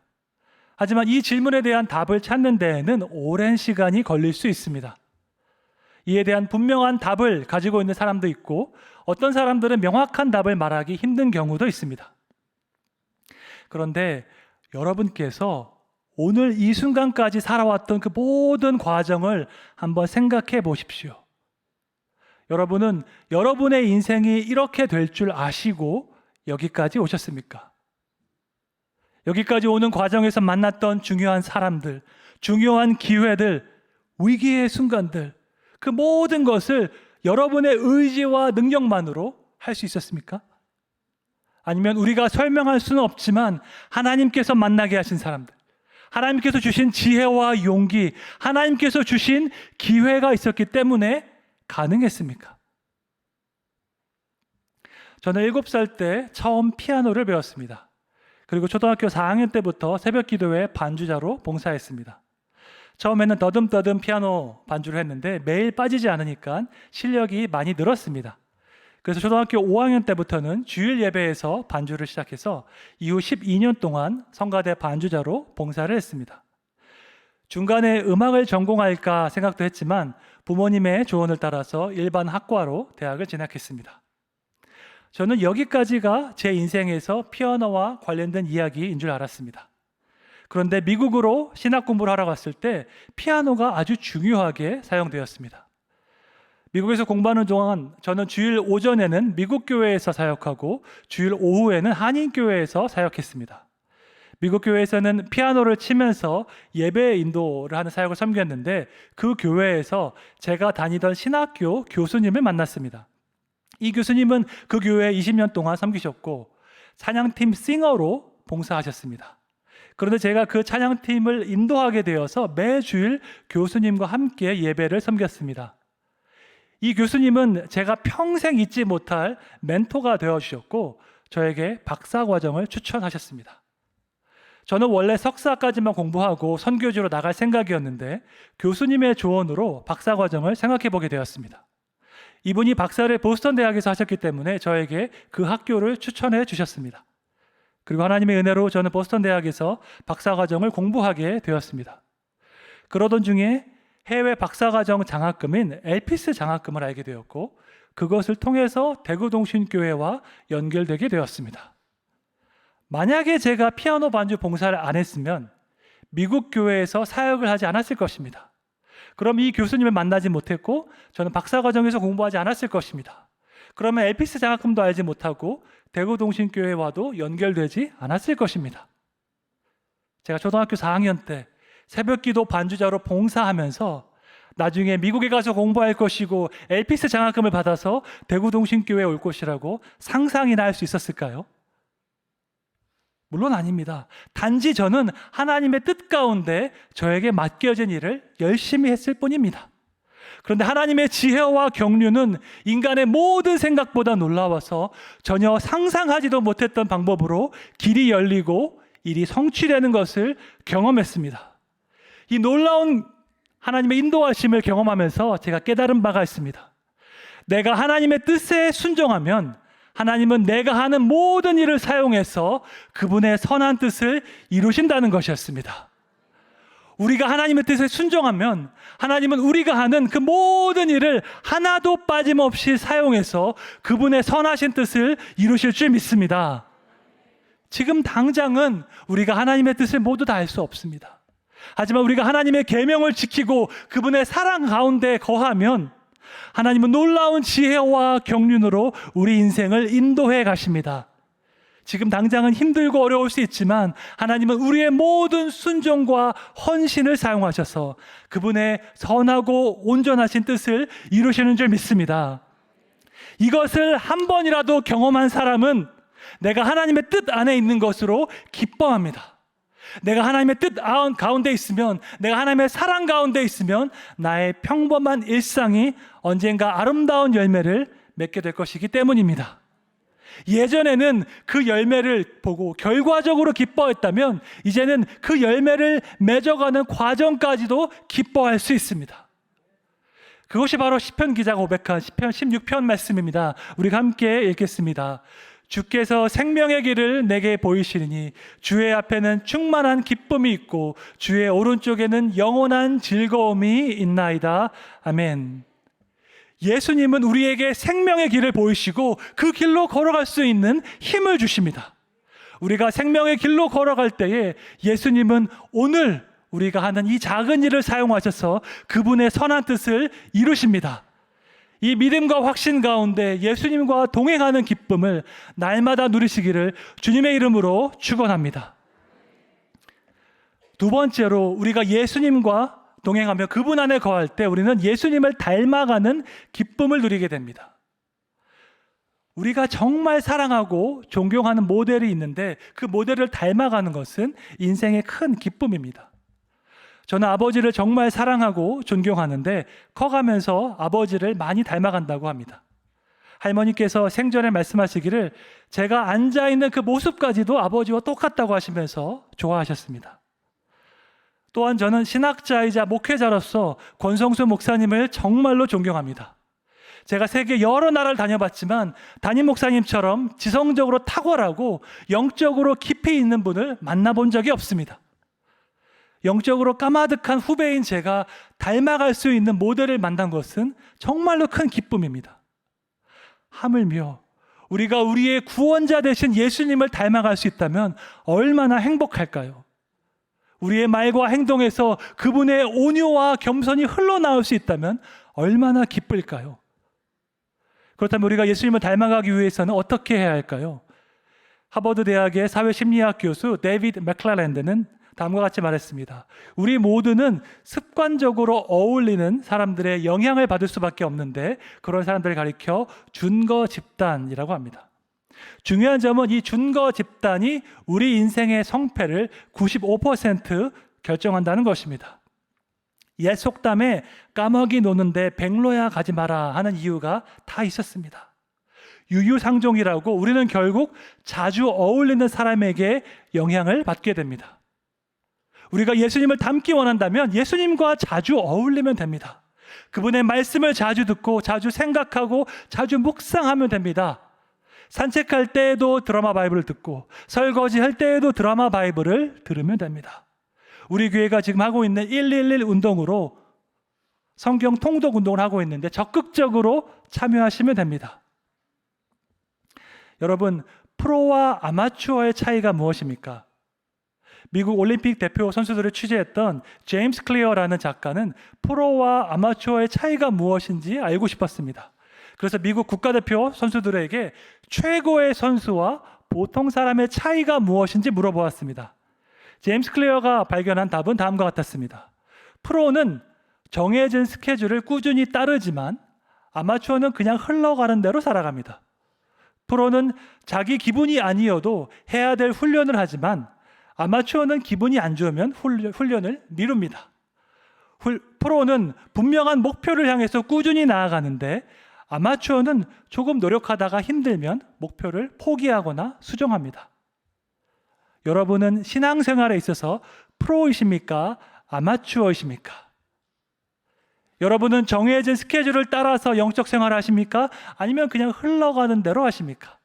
하지만 이 질문에 대한 답을 찾는 데에는 오랜 시간이 걸릴 수 있습니다. 이에 대한 분명한 답을 가지고 있는 사람도 있고 어떤 사람들은 명확한 답을 말하기 힘든 경우도 있습니다. 그런데 여러분께서 오늘 이 순간까지 살아왔던 그 모든 과정을 한번 생각해 보십시오. 여러분은 여러분의 인생이 이렇게 될 줄 아시고 여기까지 오셨습니까? 여기까지 오는 과정에서 만났던 중요한 사람들, 중요한 기회들, 위기의 순간들, 그 모든 것을 여러분의 의지와 능력만으로 할 수 있었습니까? 아니면 우리가 설명할 수는 없지만 하나님께서 만나게 하신 사람들, 하나님께서 주신 지혜와 용기, 하나님께서 주신 기회가 있었기 때문에 가능했습니까? 저는 7살 때 처음 피아노를 배웠습니다. 그리고 초등학교 4학년 때부터 새벽 기도회 반주자로 봉사했습니다. 처음에는 더듬더듬 피아노 반주를 했는데 매일 빠지지 않으니까 실력이 많이 늘었습니다. 그래서 초등학교 5학년 때부터는 주일 예배에서 반주를 시작해서 이후 12년 동안 성가대 반주자로 봉사를 했습니다. 중간에 음악을 전공할까 생각도 했지만 부모님의 조언을 따라서 일반 학과로 대학을 진학했습니다. 저는 여기까지가 제 인생에서 피아노와 관련된 이야기인 줄 알았습니다. 그런데 미국으로 신학 공부를 하러 갔을 때 피아노가 아주 중요하게 사용되었습니다. 미국에서 공부하는 동안 저는 주일 오전에는 미국 교회에서 사역하고 주일 오후에는 한인 교회에서 사역했습니다. 미국 교회에서는 피아노를 치면서 예배 인도를 하는 사역을 섬겼는데 그 교회에서 제가 다니던 신학교 교수님을 만났습니다. 이 교수님은 그 교회에 20년 동안 섬기셨고 찬양팀 싱어로 봉사하셨습니다. 그런데 제가 그 찬양팀을 인도하게 되어서 매주일 교수님과 함께 예배를 섬겼습니다. 이 교수님은 제가 평생 잊지 못할 멘토가 되어주셨고 저에게 박사과정을 추천하셨습니다. 저는 원래 석사까지만 공부하고 선교지로 나갈 생각이었는데 교수님의 조언으로 박사과정을 생각해 보게 되었습니다. 이분이 박사를 보스턴 대학에서 하셨기 때문에 저에게 그 학교를 추천해 주셨습니다. 그리고 하나님의 은혜로 저는 보스턴 대학에서 박사과정을 공부하게 되었습니다. 그러던 중에 해외 박사과정 장학금인 엘피스 장학금을 알게 되었고 그것을 통해서 대구동신교회와 연결되게 되었습니다. 만약에 제가 피아노 반주 봉사를 안 했으면 미국 교회에서 사역을 하지 않았을 것입니다. 그럼 이 교수님을 만나지 못했고 저는 박사과정에서 공부하지 않았을 것입니다. 그러면 엘피스 장학금도 알지 못하고 대구동신교회와도 연결되지 않았을 것입니다. 제가 초등학교 4학년 때 새벽기도 반주자로 봉사하면서 나중에 미국에 가서 공부할 것이고 엘피스 장학금을 받아서 대구동신교회에 올 것이라고 상상이나 할 수 있었을까요? 물론 아닙니다. 단지 저는 하나님의 뜻 가운데 저에게 맡겨진 일을 열심히 했을 뿐입니다. 그런데 하나님의 지혜와 경륜은 인간의 모든 생각보다 놀라워서 전혀 상상하지도 못했던 방법으로 길이 열리고 일이 성취되는 것을 경험했습니다. 이 놀라운 하나님의 인도하심을 경험하면서 제가 깨달은 바가 있습니다. 내가 하나님의 뜻에 순종하면 하나님은 내가 하는 모든 일을 사용해서 그분의 선한 뜻을 이루신다는 것이었습니다. 우리가 하나님의 뜻에 순종하면 하나님은 우리가 하는 그 모든 일을 하나도 빠짐없이 사용해서 그분의 선하신 뜻을 이루실 줄 믿습니다. 지금 당장은 우리가 하나님의 뜻을 모두 다 알 수 없습니다. 하지만 우리가 하나님의 계명을 지키고 그분의 사랑 가운데 거하면 하나님은 놀라운 지혜와 경륜으로 우리 인생을 인도해 가십니다. 지금 당장은 힘들고 어려울 수 있지만 하나님은 우리의 모든 순종과 헌신을 사용하셔서 그분의 선하고 온전하신 뜻을 이루시는 줄 믿습니다. 이것을 한 번이라도 경험한 사람은 내가 하나님의 뜻 안에 있는 것으로 기뻐합니다. 내가 하나님의 뜻 가운데 있으면, 내가 하나님의 사랑 가운데 있으면 나의 평범한 일상이 언젠가 아름다운 열매를 맺게 될 것이기 때문입니다. 예전에는 그 열매를 보고 결과적으로 기뻐했다면 이제는 그 열매를 맺어가는 과정까지도 기뻐할 수 있습니다. 그것이 바로 시편 기자가 고백한 시편 16편 말씀입니다. 우리가 함께 읽겠습니다. 주께서 생명의 길을 내게 보이시리니 주의 앞에는 충만한 기쁨이 있고 주의 오른쪽에는 영원한 즐거움이 있나이다. 아멘. 예수님은 우리에게 생명의 길을 보이시고 그 길로 걸어갈 수 있는 힘을 주십니다. 우리가 생명의 길로 걸어갈 때에 예수님은 오늘 우리가 하는 이 작은 일을 사용하셔서 그분의 선한 뜻을 이루십니다. 이 믿음과 확신 가운데 예수님과 동행하는 기쁨을 날마다 누리시기를 주님의 이름으로 축원합니다. 두 번째로 우리가 예수님과 동행하며 그분 안에 거할 때 우리는 예수님을 닮아가는 기쁨을 누리게 됩니다. 우리가 정말 사랑하고 존경하는 모델이 있는데 그 모델을 닮아가는 것은 인생의 큰 기쁨입니다. 저는 아버지를 정말 사랑하고 존경하는데 커가면서 아버지를 많이 닮아간다고 합니다. 할머니께서 생전에 말씀하시기를 제가 앉아있는 그 모습까지도 아버지와 똑같다고 하시면서 좋아하셨습니다. 또한 저는 신학자이자 목회자로서 권성수 목사님을 정말로 존경합니다. 제가 세계 여러 나라를 다녀봤지만 담임 목사님처럼 지성적으로 탁월하고 영적으로 깊이 있는 분을 만나본 적이 없습니다. 영적으로 까마득한 후배인 제가 닮아갈 수 있는 모델을 만난 것은 정말로 큰 기쁨입니다. 하물며 우리가 우리의 구원자 되신 예수님을 닮아갈 수 있다면 얼마나 행복할까요? 우리의 말과 행동에서 그분의 온유와 겸손이 흘러나올 수 있다면 얼마나 기쁠까요? 그렇다면 우리가 예수님을 닮아가기 위해서는 어떻게 해야 할까요? 하버드 대학의 사회심리학 교수 데이비드 맥클랜드는 다음과 같이 말했습니다. 우리 모두는 습관적으로 어울리는 사람들의 영향을 받을 수밖에 없는데 그런 사람들을 가리켜 준거 집단이라고 합니다. 중요한 점은 이 준거 집단이 우리 인생의 성패를 95% 결정한다는 것입니다. 옛 속담에 까마귀 노는데 백로야 가지 마라 하는 이유가 다 있었습니다. 유유상종이라고 우리는 결국 자주 어울리는 사람에게 영향을 받게 됩니다. 우리가 예수님을 닮기 원한다면 예수님과 자주 어울리면 됩니다. 그분의 말씀을 자주 듣고 자주 생각하고 자주 묵상하면 됩니다. 산책할 때에도 드라마 바이블을 듣고 설거지할 때에도 드라마 바이블을 들으면 됩니다. 우리 교회가 지금 하고 있는 111 운동으로 성경 통독 운동을 하고 있는데 적극적으로 참여하시면 됩니다. 여러분, 프로와 아마추어의 차이가 무엇입니까? 미국 올림픽 대표 선수들을 취재했던 제임스 클리어라는 작가는 프로와 아마추어의 차이가 무엇인지 알고 싶었습니다. 그래서 미국 국가대표 선수들에게 최고의 선수와 보통 사람의 차이가 무엇인지 물어보았습니다. 제임스 클리어가 발견한 답은 다음과 같았습니다. 프로는 정해진 스케줄을 꾸준히 따르지만 아마추어는 그냥 흘러가는 대로 살아갑니다. 프로는 자기 기분이 아니어도 해야 될 훈련을 하지만 아마추어는 기분이 안 좋으면 훈련을 미룹니다. 프로는 분명한 목표를 향해서 꾸준히 나아가는데 아마추어는 조금 노력하다가 힘들면 목표를 포기하거나 수정합니다. 여러분은 신앙생활에 있어서 프로이십니까? 아마추어이십니까? 여러분은 정해진 스케줄을 따라서 영적 생활을 하십니까? 아니면 그냥 흘러가는 대로 하십니까?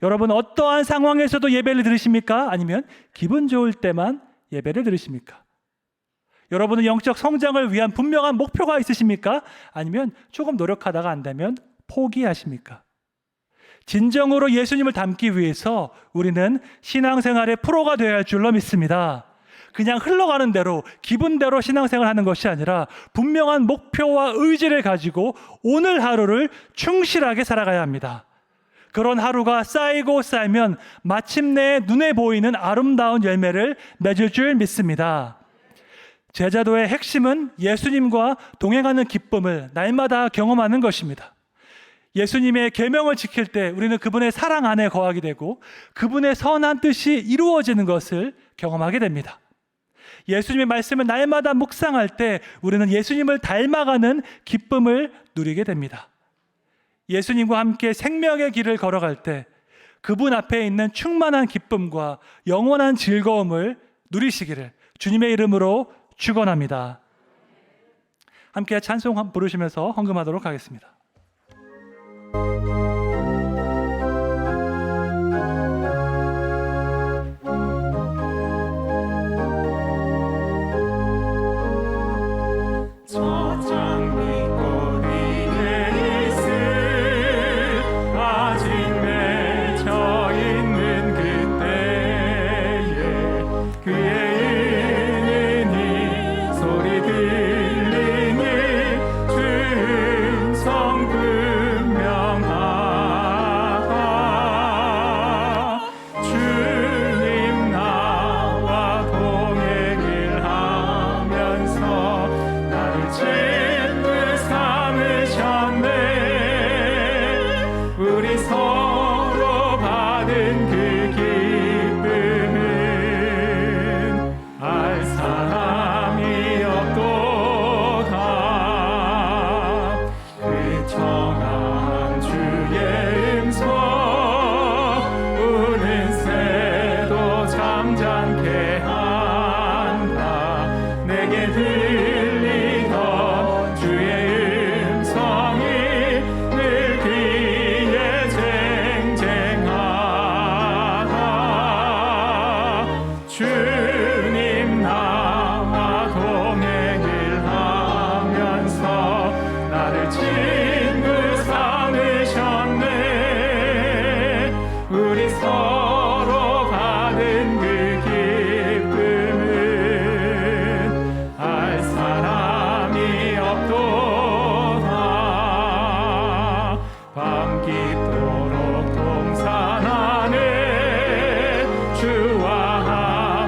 여러분 어떠한 상황에서도 예배를 들으십니까? 아니면 기분 좋을 때만 예배를 들으십니까? 여러분은 영적 성장을 위한 분명한 목표가 있으십니까? 아니면 조금 노력하다가 안 되면 포기하십니까? 진정으로 예수님을 닮기 위해서 우리는 신앙생활의 프로가 되어야 할 줄로 믿습니다. 그냥 흘러가는 대로 기분대로 신앙생활하는 것이 아니라 분명한 목표와 의지를 가지고 오늘 하루를 충실하게 살아가야 합니다. 그런 하루가 쌓이고 쌓이면 마침내 눈에 보이는 아름다운 열매를 맺을 줄 믿습니다. 제자도의 핵심은 예수님과 동행하는 기쁨을 날마다 경험하는 것입니다. 예수님의 계명을 지킬 때 우리는 그분의 사랑 안에 거하게 되고 그분의 선한 뜻이 이루어지는 것을 경험하게 됩니다. 예수님의 말씀을 날마다 묵상할 때 우리는 예수님을 닮아가는 기쁨을 누리게 됩니다. 예수님과 함께 생명의 길을 걸어갈 때 그분 앞에 있는 충만한 기쁨과 영원한 즐거움을 누리시기를 주님의 이름으로 축원합니다. 함께 찬송 부르시면서 헌금하도록 하겠습니다. 소리 들리니 주름 우리 서로 받은 그 기쁨은 알 사람이 없도다. 그 청한 주의 음성 우는 새도 잠잠케 한다. 내게 들리던 주의 음성이 늘 귀에 쟁쟁하다. 주님 나와 동행을 하면서 나를 친구 삼으셨네. 우리 서로 받은 그 기쁨은 알 사람이 없도다. 밤 깊도록 동산 안에 주와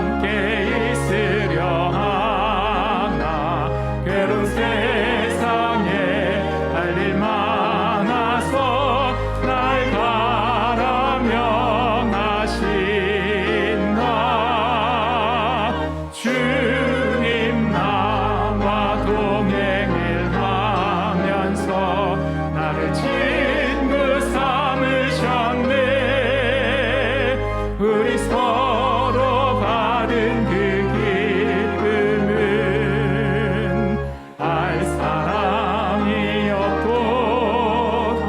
함께 있으려 하나. 괴로운 세상에 할 일 많아서 날 바라명하신다. 주님 나와 동행을 하면서 나를 친구 삼으셨네. 우리 서로 받은 그 기쁨은 알 사람이 없도다.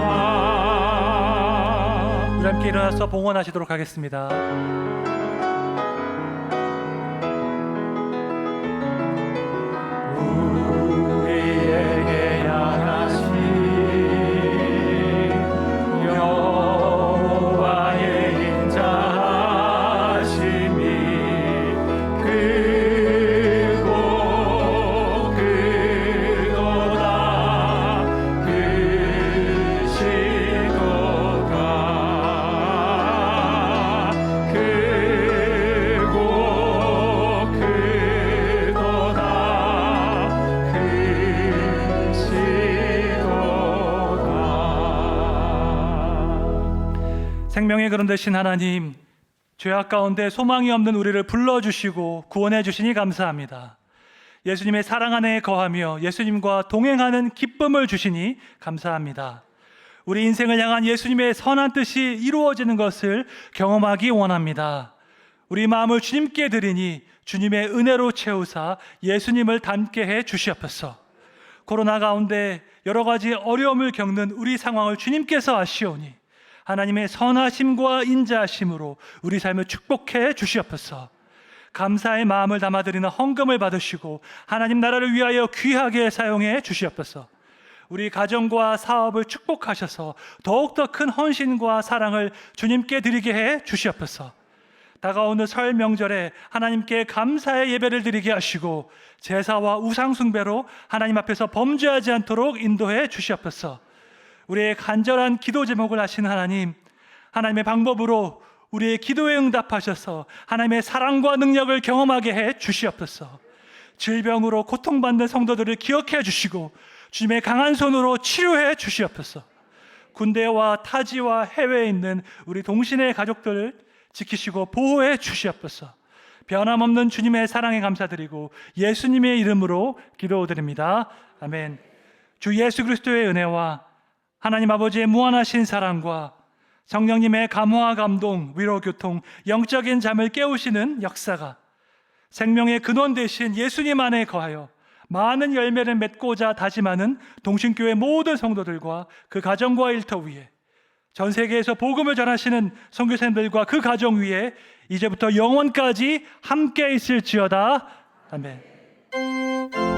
우리 함께 일어나서 봉헌하시도록 하겠습니다. 우리에게 향하신 여호와의 인자하심이 크고 크도다. 크시도다. 크고 크도다. 크시도다. 생명의 그런 되신 하나님, 죄악 가운데 소망이 없는 우리를 불러주시고 구원해 주시니 감사합니다. 예수님의 사랑 안에 거하며 예수님과 동행하는 기쁨을 주시니 감사합니다. 우리 인생을 향한 예수님의 선한 뜻이 이루어지는 것을 경험하기 원합니다. 우리 마음을 주님께 드리니 주님의 은혜로 채우사 예수님을 닮게 해 주시옵소서. 코로나 가운데 여러 가지 어려움을 겪는 우리 상황을 주님께서 아시오니 하나님의 선하심과 인자하심으로 우리 삶을 축복해 주시옵소서. 감사의 마음을 담아드리는 헌금을 받으시고 하나님 나라를 위하여 귀하게 사용해 주시옵소서. 우리 가정과 사업을 축복하셔서 더욱더 큰 헌신과 사랑을 주님께 드리게 해 주시옵소서. 다가오는 설 명절에 하나님께 감사의 예배를 드리게 하시고 제사와 우상 숭배로 하나님 앞에서 범죄하지 않도록 인도해 주시옵소서. 우리의 간절한 기도 제목을 아시는 하나님, 하나님의 방법으로 우리의 기도에 응답하셔서 하나님의 사랑과 능력을 경험하게 해 주시옵소서. 질병으로 고통받는 성도들을 기억해 주시고 주님의 강한 손으로 치료해 주시옵소서. 군대와 타지와 해외에 있는 우리 동신의 가족들을 지키시고 보호해 주시옵소서. 변함없는 주님의 사랑에 감사드리고 예수님의 이름으로 기도드립니다. 아멘. 주 예수 그리스도의 은혜와 하나님 아버지의 무한하신 사랑과 성령님의 감화 감동, 위로 교통, 영적인 잠을 깨우시는 역사가 생명의 근원 되신 예수님 안에 거하여 많은 열매를 맺고자 다짐하는 동신교회 모든 성도들과 그 가정과 일터 위에, 전 세계에서 복음을 전하시는 선교사님들과 그 가정 위에 이제부터 영원까지 함께 있을지어다. 아멘.